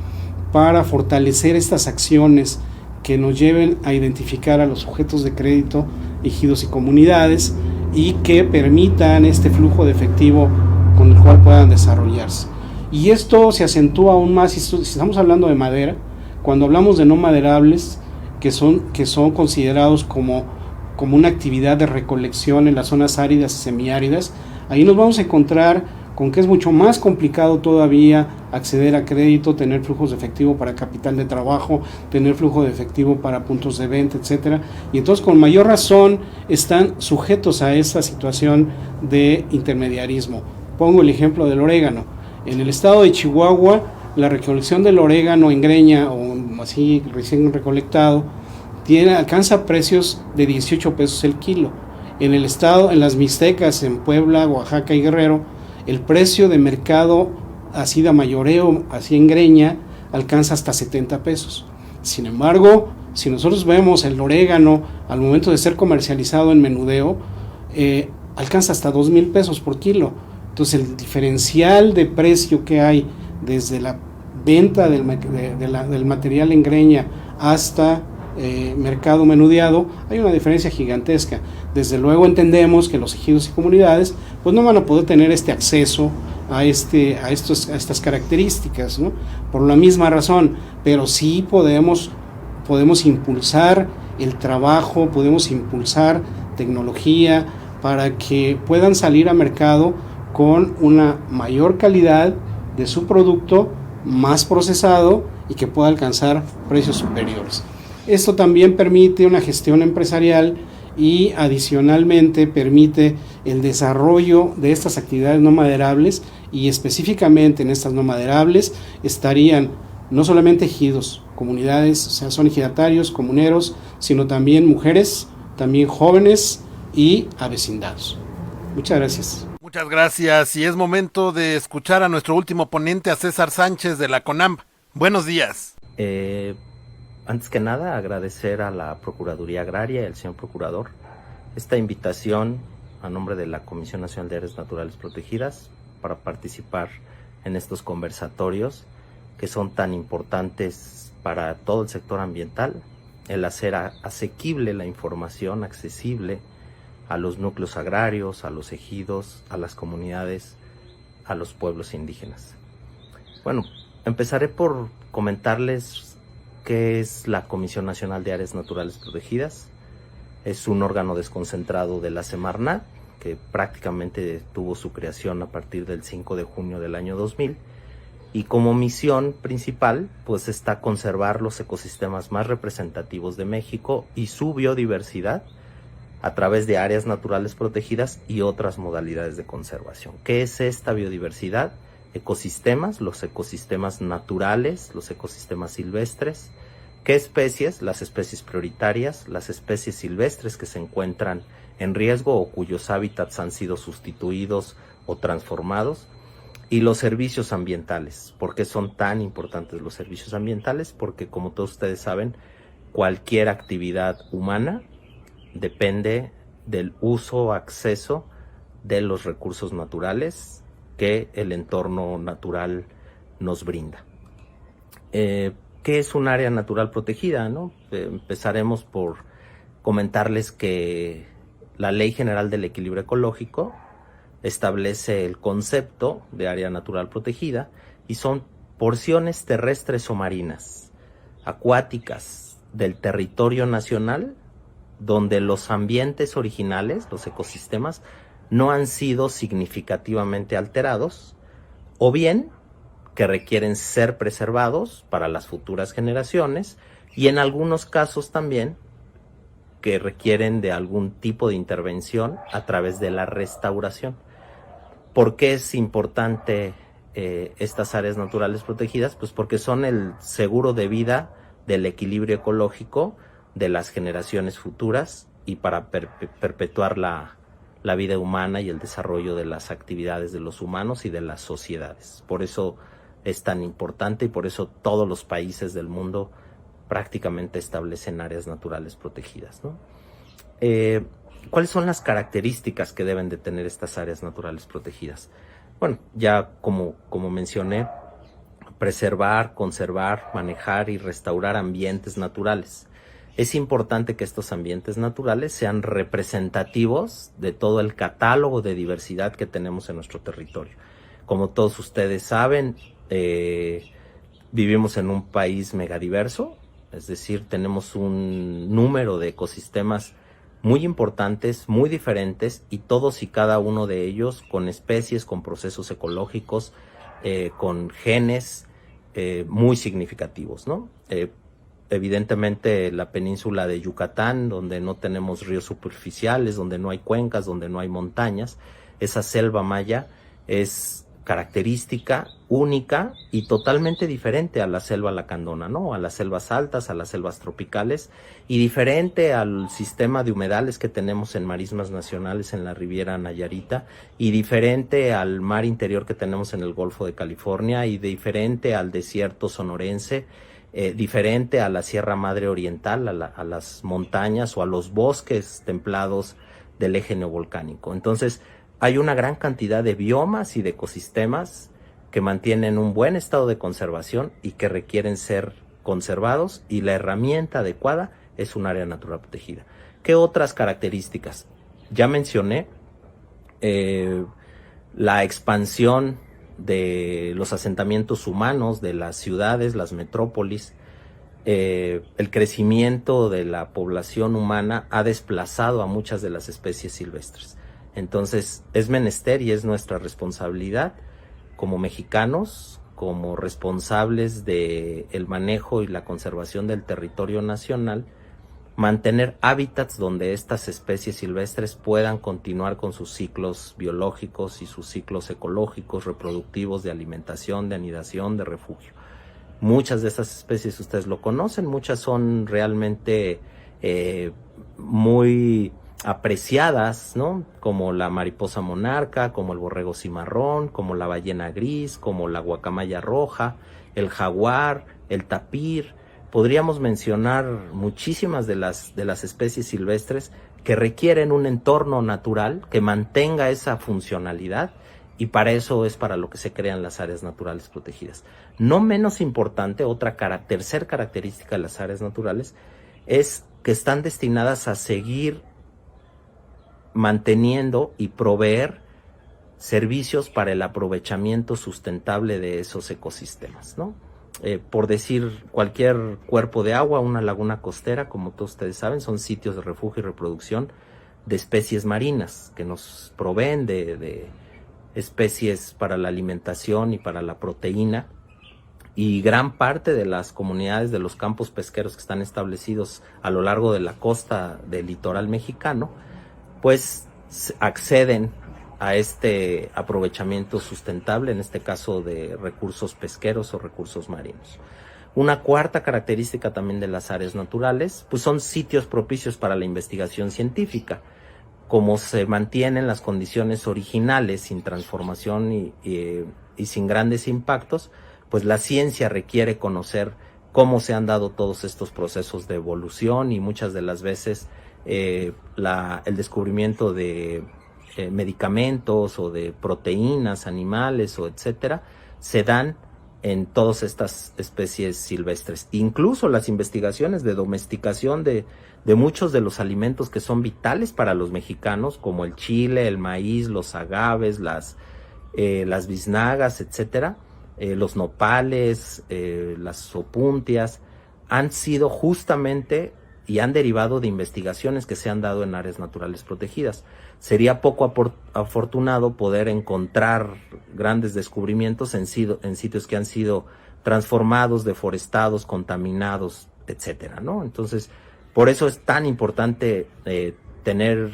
Speaker 4: para fortalecer estas acciones que nos lleven a identificar a los sujetos de crédito, ejidos y comunidades, y que permitan este flujo de efectivo con el cual puedan desarrollarse. Y esto se acentúa aún más si estamos hablando de madera, cuando hablamos de no maderables, que son considerados como una actividad de recolección en las zonas áridas y semiáridas. Ahí nos vamos a encontrar con que es mucho más complicado todavía acceder a crédito, tener flujos de efectivo para capital de trabajo, tener flujo de efectivo para puntos de venta, etcétera. Y entonces con mayor razón están sujetos a esta situación de intermediarismo. Pongo el ejemplo del orégano. En el estado de Chihuahua, la recolección del orégano en greña o así recién recolectado alcanza precios de 18 pesos el kilo. En el estado, en las Mixtecas, en Puebla, Oaxaca y Guerrero, el precio de mercado así de mayoreo, así en greña, alcanza hasta 70 pesos. Sin embargo, Si nosotros vemos el orégano al momento de ser comercializado en menudeo, alcanza hasta 2,000 pesos por kilo. Entonces el diferencial de precio que hay desde la venta del material en greña hasta mercado menudeado, hay una diferencia gigantesca. Desde luego entendemos que los ejidos y comunidades pues no van a poder tener este acceso a estas características, ¿no? Por la misma razón, pero sí podemos impulsar el trabajo, podemos impulsar tecnología para que puedan salir a mercado con una mayor calidad de su producto, más procesado y que pueda alcanzar precios superiores. Esto también permite una gestión empresarial y adicionalmente permite el desarrollo de estas actividades no maderables, y específicamente en estas no maderables estarían no solamente ejidos, comunidades, o sea, son ejidatarios, comuneros, sino también mujeres, también jóvenes y avecindados. Muchas gracias.
Speaker 1: Muchas gracias, y es momento de escuchar a nuestro último ponente, a César Sánchez de la CONAMP. Buenos días.
Speaker 5: Antes que nada, agradecer a la Procuraduría Agraria y al señor Procurador esta invitación a nombre de la Comisión Nacional de Áreas Naturales Protegidas para participar en estos conversatorios que son tan importantes para todo el sector ambiental, el hacer asequible la información, accesible a los núcleos agrarios, a los ejidos, a las comunidades, a los pueblos indígenas. Bueno, empezaré por comentarles qué es la Comisión Nacional de Áreas Naturales Protegidas. Es un órgano desconcentrado de la Semarnat, que prácticamente tuvo su creación a partir del 5 de junio del año 2000, y como misión principal pues está conservar los ecosistemas más representativos de México y su biodiversidad a través de áreas naturales protegidas y otras modalidades de conservación. ¿Qué es esta biodiversidad? Ecosistemas, los ecosistemas naturales, los ecosistemas silvestres. ¿Qué especies? Las especies prioritarias, las especies silvestres que se encuentran en riesgo o cuyos hábitats han sido sustituidos o transformados. Y los servicios ambientales. ¿Por qué son tan importantes los servicios ambientales? Porque, como todos ustedes saben, cualquier actividad humana depende del uso o acceso de los recursos naturales que el entorno natural nos brinda. ¿Qué es un área natural protegida, no? Empezaremos por comentarles que la Ley General del Equilibrio Ecológico establece el concepto de área natural protegida y son porciones terrestres o marinas, acuáticas del territorio nacional donde los ambientes originales, los ecosistemas, no han sido significativamente alterados o bien que requieren ser preservados para las futuras generaciones y en algunos casos también que requieren de algún tipo de intervención a través de la restauración. ¿Por qué es importante estas áreas naturales protegidas? Pues porque son el seguro de vida del equilibrio ecológico de las generaciones futuras y para perpetuar la vida humana y el desarrollo de las actividades de los humanos y de las sociedades. Por eso es tan importante y por eso todos los países del mundo prácticamente establecen áreas naturales protegidas, ¿no? ¿Cuáles son las características que deben de tener estas áreas naturales protegidas? Bueno, ya como mencioné, preservar, conservar, manejar y restaurar ambientes naturales. Es importante que estos ambientes naturales sean representativos de todo el catálogo de diversidad que tenemos en nuestro territorio. Como todos ustedes saben, vivimos en un país megadiverso, es decir, tenemos un número de ecosistemas muy importantes, muy diferentes, y todos y cada uno de ellos con especies, con procesos ecológicos, con genes muy significativos, ¿no? Evidentemente la península de Yucatán, donde no tenemos ríos superficiales, donde no hay cuencas, donde no hay montañas, esa selva maya es característica, única y totalmente diferente a la selva lacandona, ¿no? A las selvas altas, a las selvas tropicales, y diferente al sistema de humedales que tenemos en marismas nacionales en la Riviera Nayarita, y diferente al mar interior que tenemos en el Golfo de California, y diferente al desierto sonorense, diferente a la Sierra Madre Oriental, a las montañas o a los bosques templados del eje neovolcánico. Entonces, hay una gran cantidad de biomas y de ecosistemas que mantienen un buen estado de conservación y que requieren ser conservados, y la herramienta adecuada es un área natural protegida. ¿Qué otras características? Ya mencioné la expansión de los asentamientos humanos, de las ciudades, las metrópolis. El crecimiento de la población humana ha desplazado a muchas de las especies silvestres. Entonces es menester y es nuestra responsabilidad como mexicanos, como responsables del manejo y la conservación del territorio nacional, mantener hábitats donde estas especies silvestres puedan continuar con sus ciclos biológicos y sus ciclos ecológicos, reproductivos, de alimentación, de anidación, de refugio. Muchas de estas especies ustedes lo conocen, muchas son realmente muy apreciadas, ¿no? Como la mariposa monarca, como el borrego cimarrón, como la ballena gris, como la guacamaya roja, el jaguar, el tapir. Podríamos mencionar muchísimas de las especies silvestres que requieren un entorno natural que mantenga esa funcionalidad, y para eso es para lo que se crean las áreas naturales protegidas. No menos importante, tercer característica de las áreas naturales es que están destinadas a seguir manteniendo y proveer servicios para el aprovechamiento sustentable de esos ecosistemas, ¿no? Por decir, cualquier cuerpo de agua, una laguna costera, como todos ustedes saben, son sitios de refugio y reproducción de especies marinas que nos proveen de especies para la alimentación y para la proteína, y gran parte de las comunidades de los campos pesqueros que están establecidos a lo largo de la costa del litoral mexicano, pues acceden a este aprovechamiento sustentable, en este caso de recursos pesqueros o recursos marinos. Una cuarta característica también de las áreas naturales, pues son sitios propicios para la investigación científica. Como se mantienen las condiciones originales, sin transformación y sin grandes impactos, pues la ciencia requiere conocer cómo se han dado todos estos procesos de evolución, y muchas de las veces el descubrimiento de medicamentos o de proteínas animales o etcétera se dan en todas estas especies silvestres. Incluso las investigaciones de domesticación de muchos de los alimentos que son vitales para los mexicanos, como el chile, el maíz, los agaves, las biznagas, etcétera, los nopales, las opuntias, han sido justamente y han derivado de investigaciones que se han dado en áreas naturales protegidas. Sería poco afortunado poder encontrar grandes descubrimientos en sitios que han sido transformados, deforestados, contaminados, etcétera, ¿no? Entonces, por eso es tan importante tener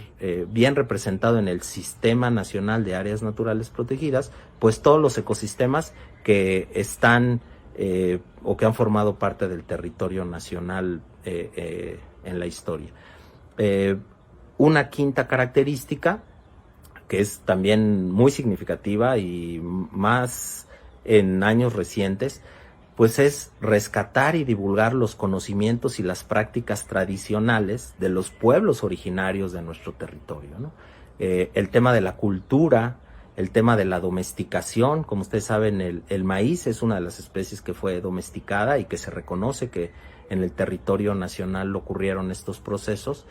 Speaker 5: bien representado en el Sistema Nacional de Áreas Naturales Protegidas, pues todos los ecosistemas que están o que han formado parte del territorio nacional en la historia. Una quinta característica, que es también muy significativa y más en años recientes, pues es rescatar y divulgar los conocimientos y las prácticas tradicionales de los pueblos originarios de nuestro territorio, ¿no? El tema de la cultura, el tema de la domesticación. Como ustedes saben, el maíz es una de las especies que fue domesticada y que se reconoce que en el territorio nacional ocurrieron estos procesos,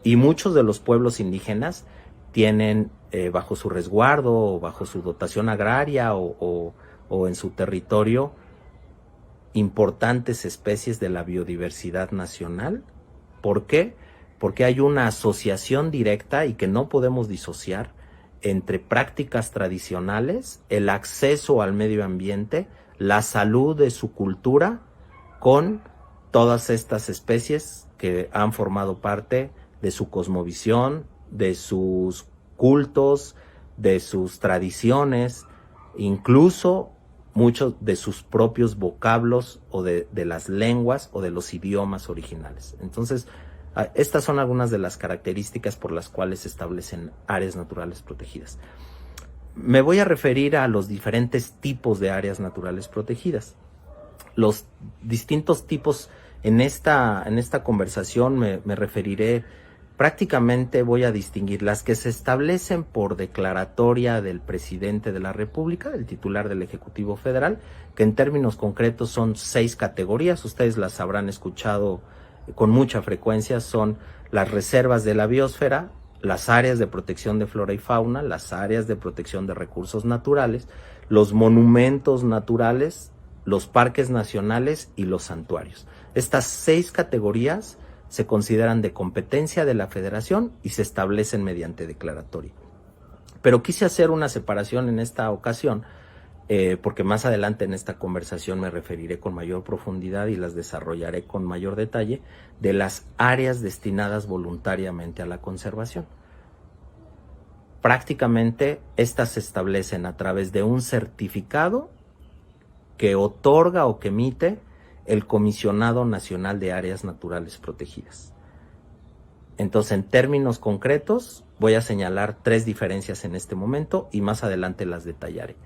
Speaker 5: y muchos de los pueblos indígenas tienen bajo su resguardo o bajo su dotación agraria o en su territorio importantes especies de la biodiversidad nacional. ¿Por qué? Porque hay una asociación directa y que no podemos disociar entre prácticas tradicionales, el acceso al medio ambiente, la salud de su cultura, con todas estas especies que han formado parte de su cosmovisión, de sus cultos, de sus tradiciones, incluso muchos de sus propios vocablos o de las lenguas o de los idiomas originales. Entonces, estas son algunas de las características por las cuales se establecen áreas naturales protegidas. Me voy a referir a los diferentes tipos de áreas naturales protegidas. los distintos tipos. En esta conversación me referiré, prácticamente voy a distinguir las que se establecen por declaratoria del presidente de la República, del titular del Ejecutivo Federal, que en términos concretos son 6 categorías, ustedes las habrán escuchado con mucha frecuencia. Son las reservas de la biosfera, las áreas de protección de flora y fauna, las áreas de protección de recursos naturales, los monumentos naturales, los parques nacionales y los santuarios. Estas 6 categorías se consideran de competencia de la Federación y se establecen mediante declaratoria. Pero quise hacer una separación en esta ocasión, porque más adelante en esta conversación me referiré con mayor profundidad y las desarrollaré con mayor detalle, de las áreas destinadas voluntariamente a la conservación. Prácticamente estas se establecen a través de un certificado que otorga o que emite el Comisionado Nacional de Áreas Naturales Protegidas. Entonces, en términos concretos, voy a señalar 3 diferencias en este momento y más adelante las detallaré.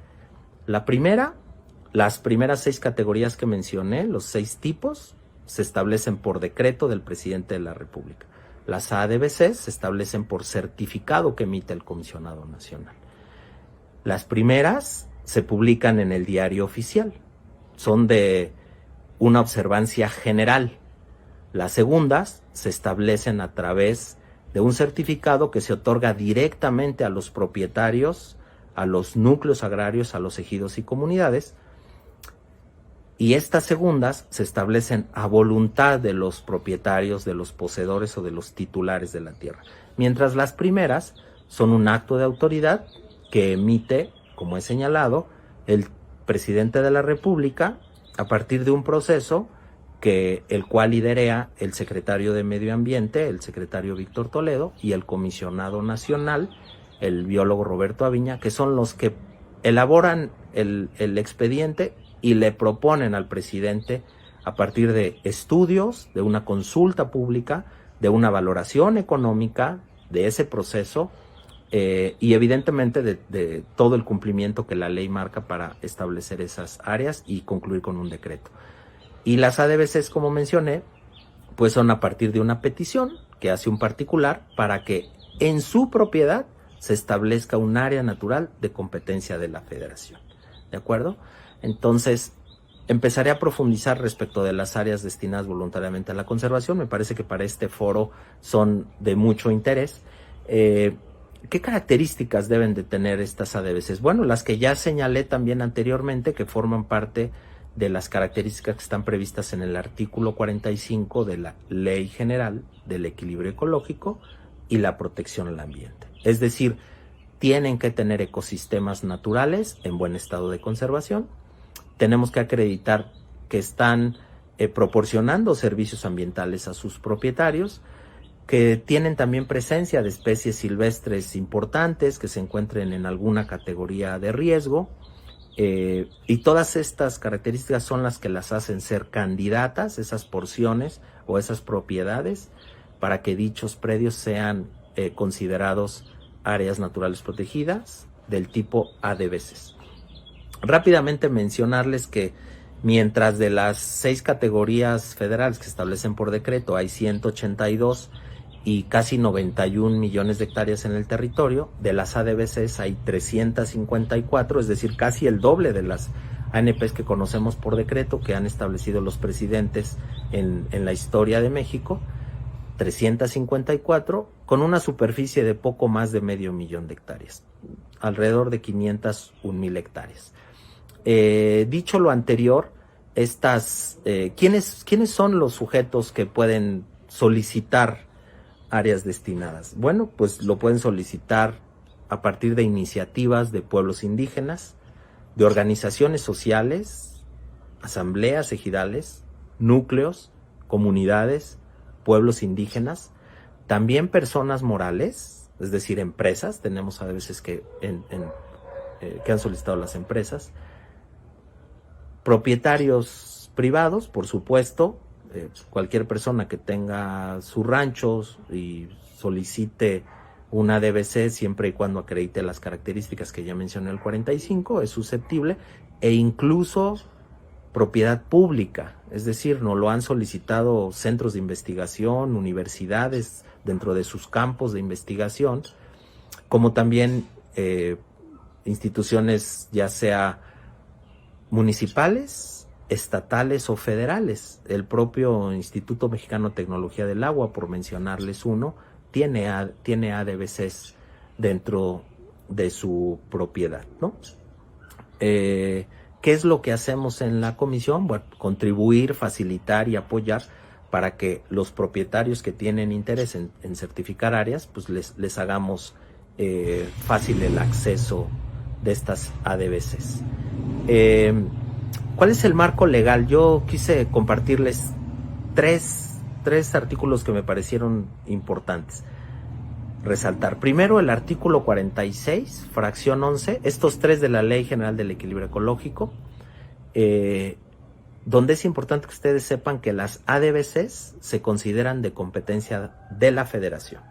Speaker 5: La primera, las primeras 6 categorías que mencioné, los 6 tipos, se establecen por decreto del presidente de la República. Las ADBC se establecen por certificado que emite el Comisionado Nacional. Las primeras se publican en el Diario Oficial, son de una observancia general. Las segundas se establecen a través de un certificado que se otorga directamente a los propietarios, a los núcleos agrarios, a los ejidos y comunidades. Y estas segundas se establecen a voluntad de los propietarios, de los poseedores o de los titulares de la tierra. Mientras las primeras son un acto de autoridad que emite, como he señalado, el presidente de la República a partir de un proceso el cual liderea el secretario de Medio Ambiente, el secretario Víctor Toledo, y el comisionado nacional, el biólogo Roberto Aviña, que son los que elaboran el expediente y le proponen al presidente, a partir de estudios, de una consulta pública, de una valoración económica de ese proceso, y evidentemente de todo el cumplimiento que la ley marca para establecer esas áreas y concluir con un decreto. Y las ADBCs, como mencioné, pues son a partir de una petición que hace un particular para que en su propiedad se establezca un área natural de competencia de la Federación. ¿De acuerdo? Entonces, empezaré a profundizar respecto de las áreas destinadas voluntariamente a la conservación. Me parece que para este foro son de mucho interés. ¿Qué características deben de tener estas ADBCs? Bueno, las que ya señalé también anteriormente, que forman parte de las características que están previstas en el artículo 45 de la Ley General del Equilibrio Ecológico y la Protección al Ambiente. Es decir, tienen que tener ecosistemas naturales en buen estado de conservación. Tenemos que acreditar que están proporcionando servicios ambientales a sus propietarios, que tienen también presencia de especies silvestres importantes que se encuentren en alguna categoría de riesgo, y todas estas características son las que las hacen ser candidatas, esas porciones o esas propiedades, para que dichos predios sean considerados áreas naturales protegidas del tipo ADBCs. Rápidamente mencionarles que mientras de las 6 categorías federales que se establecen por decreto hay 182 y casi 91 millones de hectáreas en el territorio, de las ADBCs hay 354, es decir, casi el doble de las ANPs que conocemos por decreto que han establecido los presidentes en la historia de México, 354, con una superficie de poco más de 500,000 de hectáreas, alrededor de 501,000 hectáreas. Dicho lo anterior, ¿quiénes son los sujetos que pueden solicitar áreas destinadas? Bueno, pues lo pueden solicitar a partir de iniciativas de pueblos indígenas, de organizaciones sociales, asambleas ejidales, núcleos, comunidades, pueblos indígenas, también personas morales, es decir, empresas. Tenemos a veces que han solicitado las empresas, propietarios privados, por supuesto, cualquier persona que tenga sus ranchos y solicite una ADBC siempre y cuando acredite las características que ya mencioné el 45 es susceptible, e incluso propiedad pública, es decir, nos lo han solicitado centros de investigación, universidades dentro de sus campos de investigación, como también instituciones ya sea municipales, estatales o federales. El propio Instituto Mexicano de Tecnología del Agua, por mencionarles uno, tiene ADVCs dentro de su propiedad, ¿no? ¿Qué es lo que hacemos en la comisión? Bueno, contribuir, facilitar y apoyar para que los propietarios que tienen interés en certificar áreas, pues les hagamos fácil el acceso de estas ADVCs. ¿Cuál es el marco legal? Yo quise compartirles tres artículos que me parecieron importantes resaltar. Primero, el artículo 46, fracción 11, estos tres de la Ley General del Equilibrio Ecológico, donde es importante que ustedes sepan que las ADVCs se consideran de competencia de la Federación,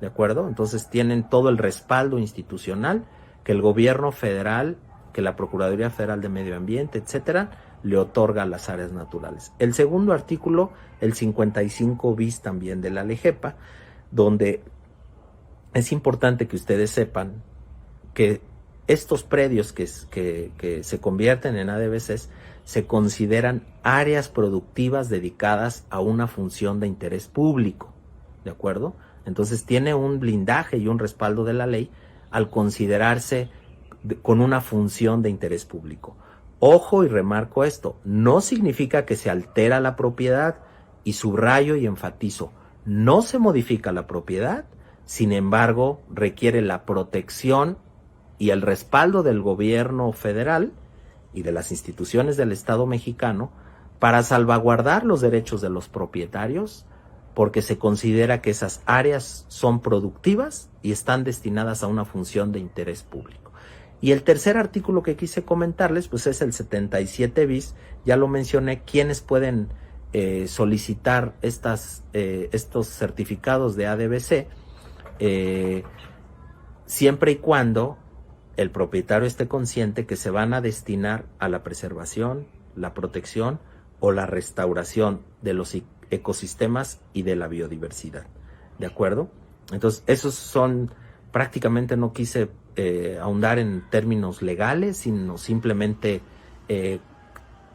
Speaker 5: ¿de acuerdo? Entonces tienen todo el respaldo institucional que el gobierno federal, que la Procuraduría Federal de Medio Ambiente, etcétera, le otorga a las áreas naturales. El segundo artículo, el 55 bis también de la LEGEPA, donde es importante que ustedes sepan que estos predios que se convierten en ADVCs se consideran áreas productivas dedicadas a una función de interés público, ¿de acuerdo? Entonces tiene un blindaje y un respaldo de la ley al considerarse con una función de interés público. Ojo, y remarco esto, no significa que se altera la propiedad, y subrayo y enfatizo, no se modifica la propiedad, sin embargo, requiere la protección y el respaldo del gobierno federal y de las instituciones del Estado mexicano para salvaguardar los derechos de los propietarios, porque se considera que esas áreas son productivas y están destinadas a una función de interés público. Y el tercer artículo que quise comentarles, pues es el 77 bis, ya lo mencioné, quienes pueden solicitar estos certificados de ADVC, siempre y cuando el propietario esté consciente que se van a destinar a la preservación, la protección o la restauración de los ecosistemas y de la biodiversidad, ¿de acuerdo? Entonces, esos son, prácticamente no quise ahondar en términos legales, sino simplemente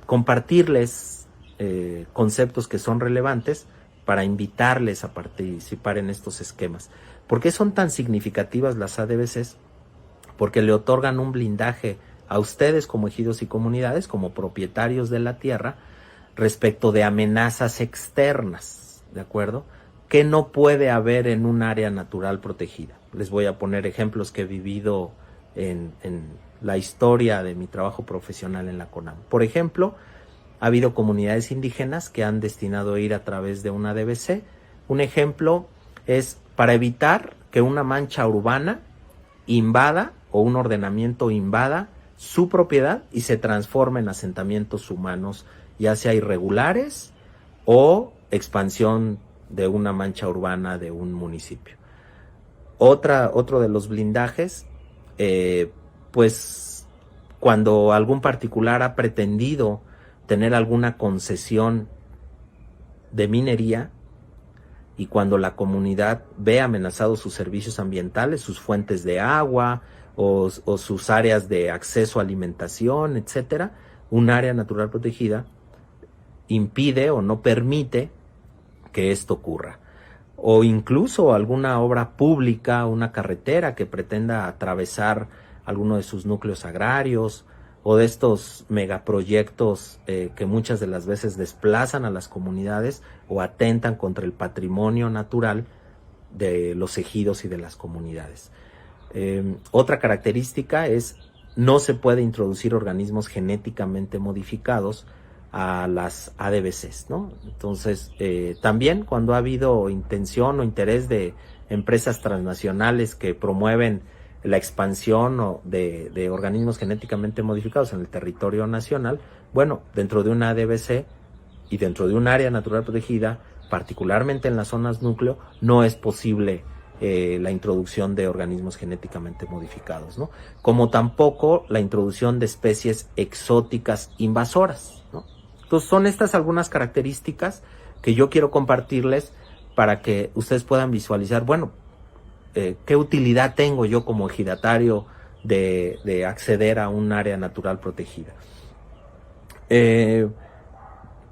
Speaker 5: compartirles conceptos que son relevantes para invitarles a participar en estos esquemas. ¿Por qué son tan significativas las ADVCs? Porque le otorgan un blindaje a ustedes como ejidos y comunidades, como propietarios de la tierra, respecto de amenazas externas, ¿de acuerdo? Que no puede haber en un área natural protegida. Les voy a poner ejemplos que he vivido en la historia de mi trabajo profesional en la CONAM. Por ejemplo, ha habido comunidades indígenas que han destinado a ir a través de una ADVC. Un ejemplo es para evitar que una mancha urbana invada o un ordenamiento invada su propiedad y se transforme en asentamientos humanos, ya sea irregulares o expansión de una mancha urbana de un municipio. Otro de los blindajes, pues cuando algún particular ha pretendido tener alguna concesión de minería y cuando la comunidad ve amenazados sus servicios ambientales, sus fuentes de agua o sus áreas de acceso a alimentación, etcétera, un área natural protegida impide o no permite que esto ocurra. O incluso alguna obra pública, una carretera que pretenda atravesar alguno de sus núcleos agrarios o de estos megaproyectos que muchas de las veces desplazan a las comunidades o atentan contra el patrimonio natural de los ejidos y de las comunidades. Otra característica es no se puede introducir organismos genéticamente modificados a las ADVCs, ¿no? Entonces, también cuando ha habido intención o interés de empresas transnacionales que promueven la expansión de organismos genéticamente modificados en el territorio nacional, bueno, dentro de una ADVC y dentro de un área natural protegida, particularmente en las zonas núcleo, no es posible la introducción de organismos genéticamente modificados, ¿no? Como tampoco la introducción de especies exóticas invasoras, ¿no? Entonces son estas algunas características que yo quiero compartirles para que ustedes puedan visualizar, bueno, qué utilidad tengo yo como ejidatario de acceder a un área natural protegida.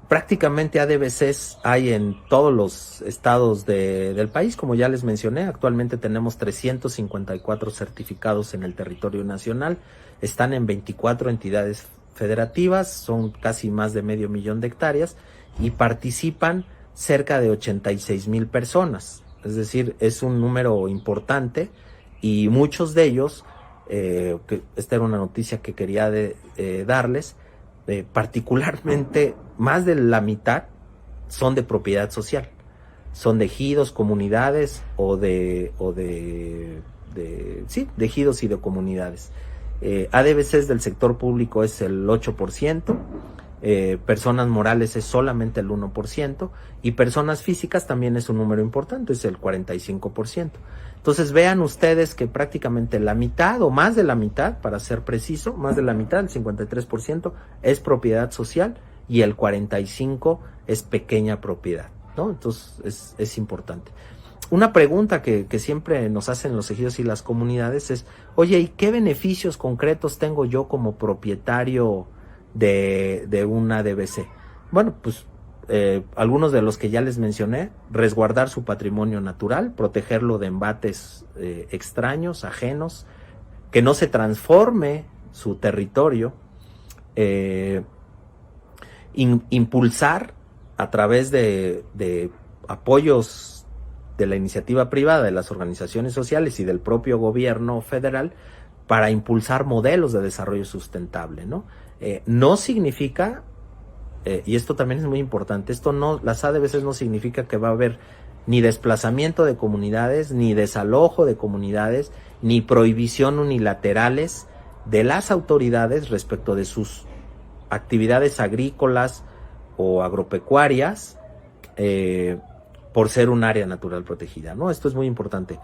Speaker 5: Prácticamente ADBCs hay en todos los estados del país, como ya les mencioné. Actualmente tenemos 354 certificados en el territorio nacional, están en 24 entidades federativas, son casi más de 500,000 de hectáreas y participan cerca de 86,000 personas. Es decir, es un número importante y muchos de ellos, esta era una noticia que quería darles, particularmente más de la mitad son de propiedad social, son de ejidos, comunidades de ejidos y de comunidades. ADBCs del sector público es el 8%, personas morales es solamente el 1% y personas físicas también es un número importante, es el 45%. Entonces vean ustedes que prácticamente la mitad o más de la mitad, para ser preciso, más de la mitad, el 53% es propiedad social y el 45% es pequeña propiedad, ¿no? Entonces es importante. Una pregunta que siempre nos hacen los ejidos y las comunidades es, oye, ¿y qué beneficios concretos tengo yo como propietario de una ADBC? Bueno, pues algunos de los que ya les mencioné: resguardar su patrimonio natural, protegerlo de embates extraños, ajenos, que no se transforme su territorio, impulsar a través de apoyos de la iniciativa privada, de las organizaciones sociales y del propio gobierno federal para impulsar modelos de desarrollo sustentable, ¿no? No significa, y esto también es muy importante, las ADBCs no significa que va a haber ni desplazamiento de comunidades, ni desalojo de comunidades, ni prohibición unilaterales de las autoridades respecto de sus actividades agrícolas o agropecuarias, por ser un área natural protegida, ¿no? Esto es muy importante.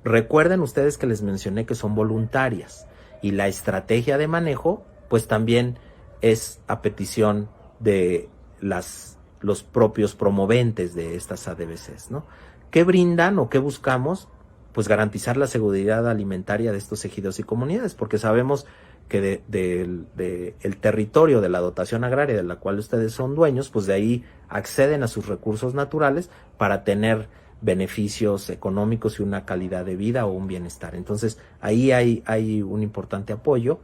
Speaker 5: Recuerden ustedes que les mencioné que son voluntarias y la estrategia de manejo pues también es a petición de los propios promoventes de estas ADBCs, ¿no? ¿Qué brindan o qué buscamos? Pues garantizar la seguridad alimentaria de estos ejidos y comunidades, porque sabemos que el territorio de la dotación agraria de la cual ustedes son dueños, pues de ahí acceden a sus recursos naturales para tener beneficios económicos y una calidad de vida o un bienestar. Entonces ahí hay un importante apoyo.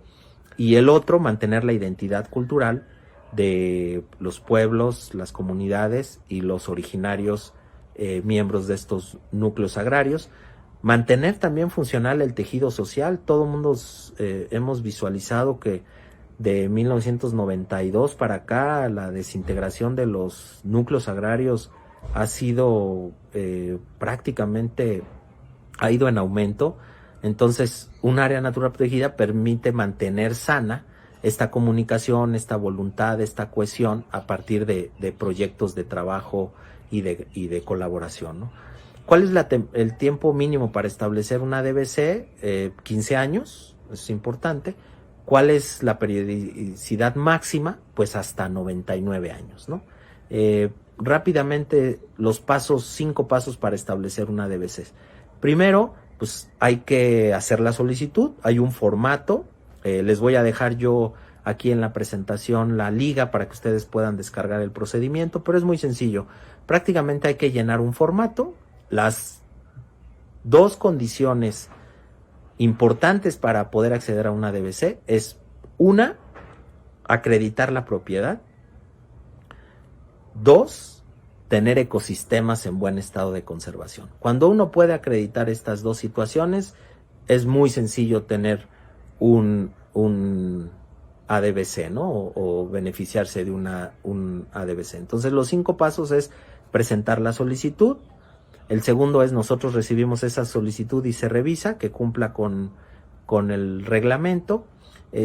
Speaker 5: Y el otro, mantener la identidad cultural de los pueblos, las comunidades y los originarios miembros de estos núcleos agrarios. Mantener también funcional el tejido social. Todo el mundo hemos visualizado que de 1992 para acá la desintegración de los núcleos agrarios ha sido prácticamente, ha ido en aumento. Entonces, un área natural protegida permite mantener sana esta comunicación, esta voluntad, esta cohesión a partir de proyectos de trabajo y de colaboración, ¿no? ¿Cuál es el tiempo mínimo para establecer una ADBC? 15 años, es importante. ¿Cuál es la periodicidad máxima? Pues hasta 99 años, ¿no? Rápidamente, los 5 pasos para establecer una ADBC. Primero, pues hay que hacer la solicitud, hay un formato, les voy a dejar yo aquí en la presentación la liga para que ustedes puedan descargar el procedimiento, pero es muy sencillo. Prácticamente hay que llenar un formato. Las 2 condiciones importantes para poder acceder a una ADBC es: una, acreditar la propiedad; 2, tener ecosistemas en buen estado de conservación. Cuando uno puede acreditar estas 2 situaciones, es muy sencillo tener un ADBC, ¿no? O beneficiarse de un ADBC. Entonces, los 5 pasos es presentar la solicitud. El segundo es: nosotros recibimos esa solicitud y se revisa que cumpla con el reglamento.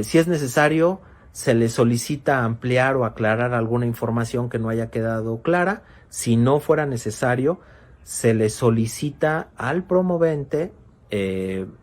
Speaker 5: Si es necesario, se le solicita ampliar o aclarar alguna información que no haya quedado clara. Si no fuera necesario, se le solicita al promovente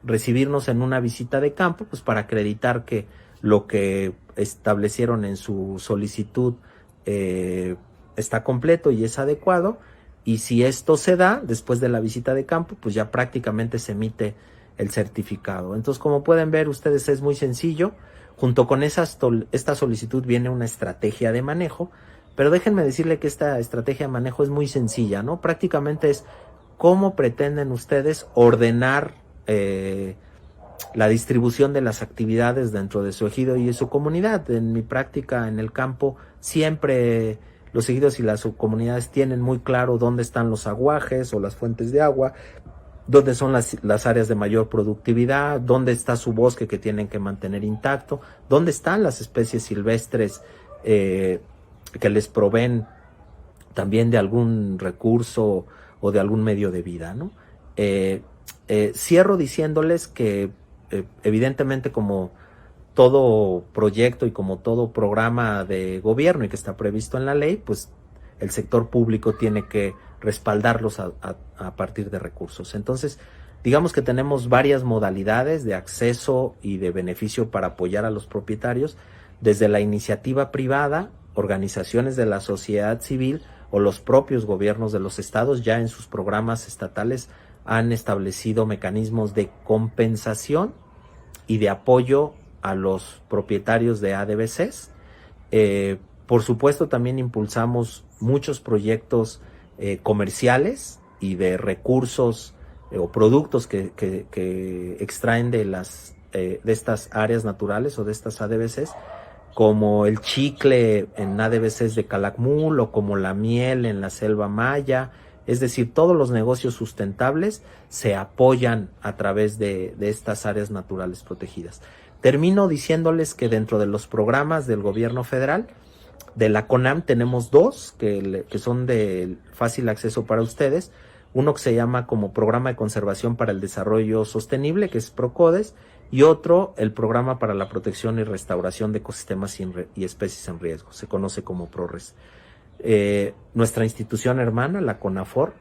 Speaker 5: recibirnos en una visita de campo, pues para acreditar que lo que establecieron en su solicitud está completo y es adecuado, y si esto se da después de la visita de campo, pues ya prácticamente se emite el certificado. Entonces, como pueden ver ustedes, es muy sencillo. Junto con esta solicitud viene una estrategia de manejo, pero déjenme decirle que esta estrategia de manejo es muy sencilla, ¿no? Prácticamente es cómo pretenden ustedes ordenar la distribución de las actividades dentro de su ejido y de su comunidad. En mi práctica en el campo, siempre los ejidos y las subcomunidades tienen muy claro dónde están los aguajes o las fuentes de agua, dónde son las áreas de mayor productividad, dónde está su bosque que tienen que mantener intacto, dónde están las especies silvestres que les proveen también de algún recurso o de algún medio de vida, ¿no? Cierro diciéndoles que evidentemente, como todo proyecto y como todo programa de gobierno y que está previsto en la ley, pues el sector público tiene que respaldarlos a partir de recursos. Entonces, digamos que tenemos varias modalidades de acceso y de beneficio para apoyar a los propietarios, desde la iniciativa privada, organizaciones de la sociedad civil o los propios gobiernos de los estados ya en sus programas estatales han establecido mecanismos de compensación y de apoyo a los propietarios de ADBCs. Por supuesto, también impulsamos muchos proyectos comerciales y de recursos o productos que extraen de estas áreas naturales o de estas ADBCs, como el chicle en ADBCs de Calakmul o como la miel en la selva maya. Es decir, todos los negocios sustentables se apoyan a través de estas áreas naturales protegidas. Termino diciéndoles que dentro de los programas del gobierno federal, de la CONAM, tenemos dos que son de fácil acceso para ustedes. Uno que se llama como Programa de Conservación para el Desarrollo Sostenible, que es PROCODES, y otro, el Programa para la Protección y Restauración de Ecosistemas y Especies en Riesgo, se conoce como PRORES. Nuestra institución hermana, la CONAFOR,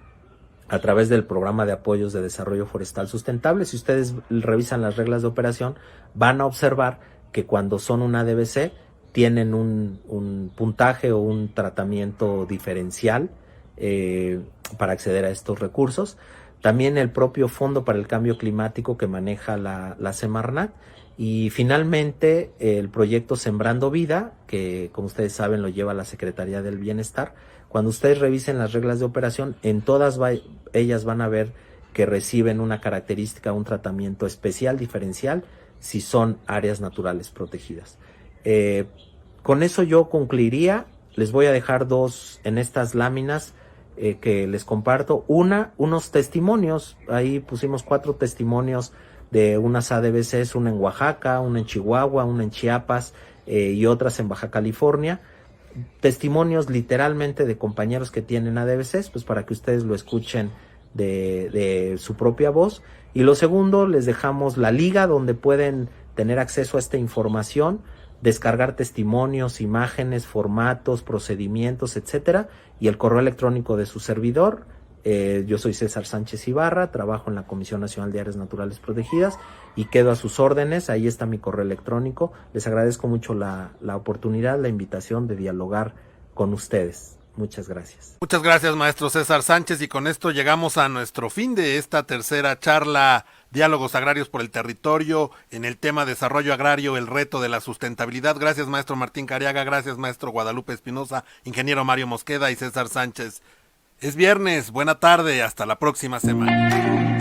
Speaker 5: a través del Programa de Apoyos de Desarrollo Forestal Sustentable, si ustedes revisan las reglas de operación, van a observar que cuando son un ADBC tienen un puntaje o un tratamiento diferencial para acceder a estos recursos. También el propio Fondo para el Cambio Climático que maneja la Semarnat. Y finalmente el proyecto Sembrando Vida, que como ustedes saben lo lleva la Secretaría del Bienestar. Cuando ustedes revisen las reglas de operación, en todas ellas van a ver que reciben una característica, un tratamiento especial, diferencial, si son áreas naturales protegidas. Con eso yo concluiría. Les voy a dejar dos en estas láminas que les comparto. Unos testimonios. Ahí pusimos 4 testimonios de unas ADBCs, una en Oaxaca, una en Chihuahua, una en Chiapas y otras en Baja California. Testimonios literalmente de compañeros que tienen ADBCs, pues para que ustedes lo escuchen de su propia voz. Y lo segundo, les dejamos la liga donde pueden tener acceso a esta información, descargar testimonios, imágenes, formatos, procedimientos, etcétera, y el correo electrónico de su servidor. Yo soy César Sánchez Ibarra, trabajo en la Comisión Nacional de Áreas Naturales Protegidas y quedo a sus órdenes. Ahí está mi correo electrónico. Les agradezco mucho la oportunidad, la invitación de dialogar con ustedes. Muchas gracias.
Speaker 1: Muchas gracias, maestro César Sánchez, y con esto llegamos a nuestro fin de esta tercera charla Diálogos Agrarios por el Territorio en el tema Desarrollo Agrario, el reto de la sustentabilidad. Gracias, maestro Martín Cariaga, gracias, maestro Guadalupe Espinosa, ingeniero Mario Mosqueda y César Sánchez. Es viernes, buena tarde, hasta la próxima semana.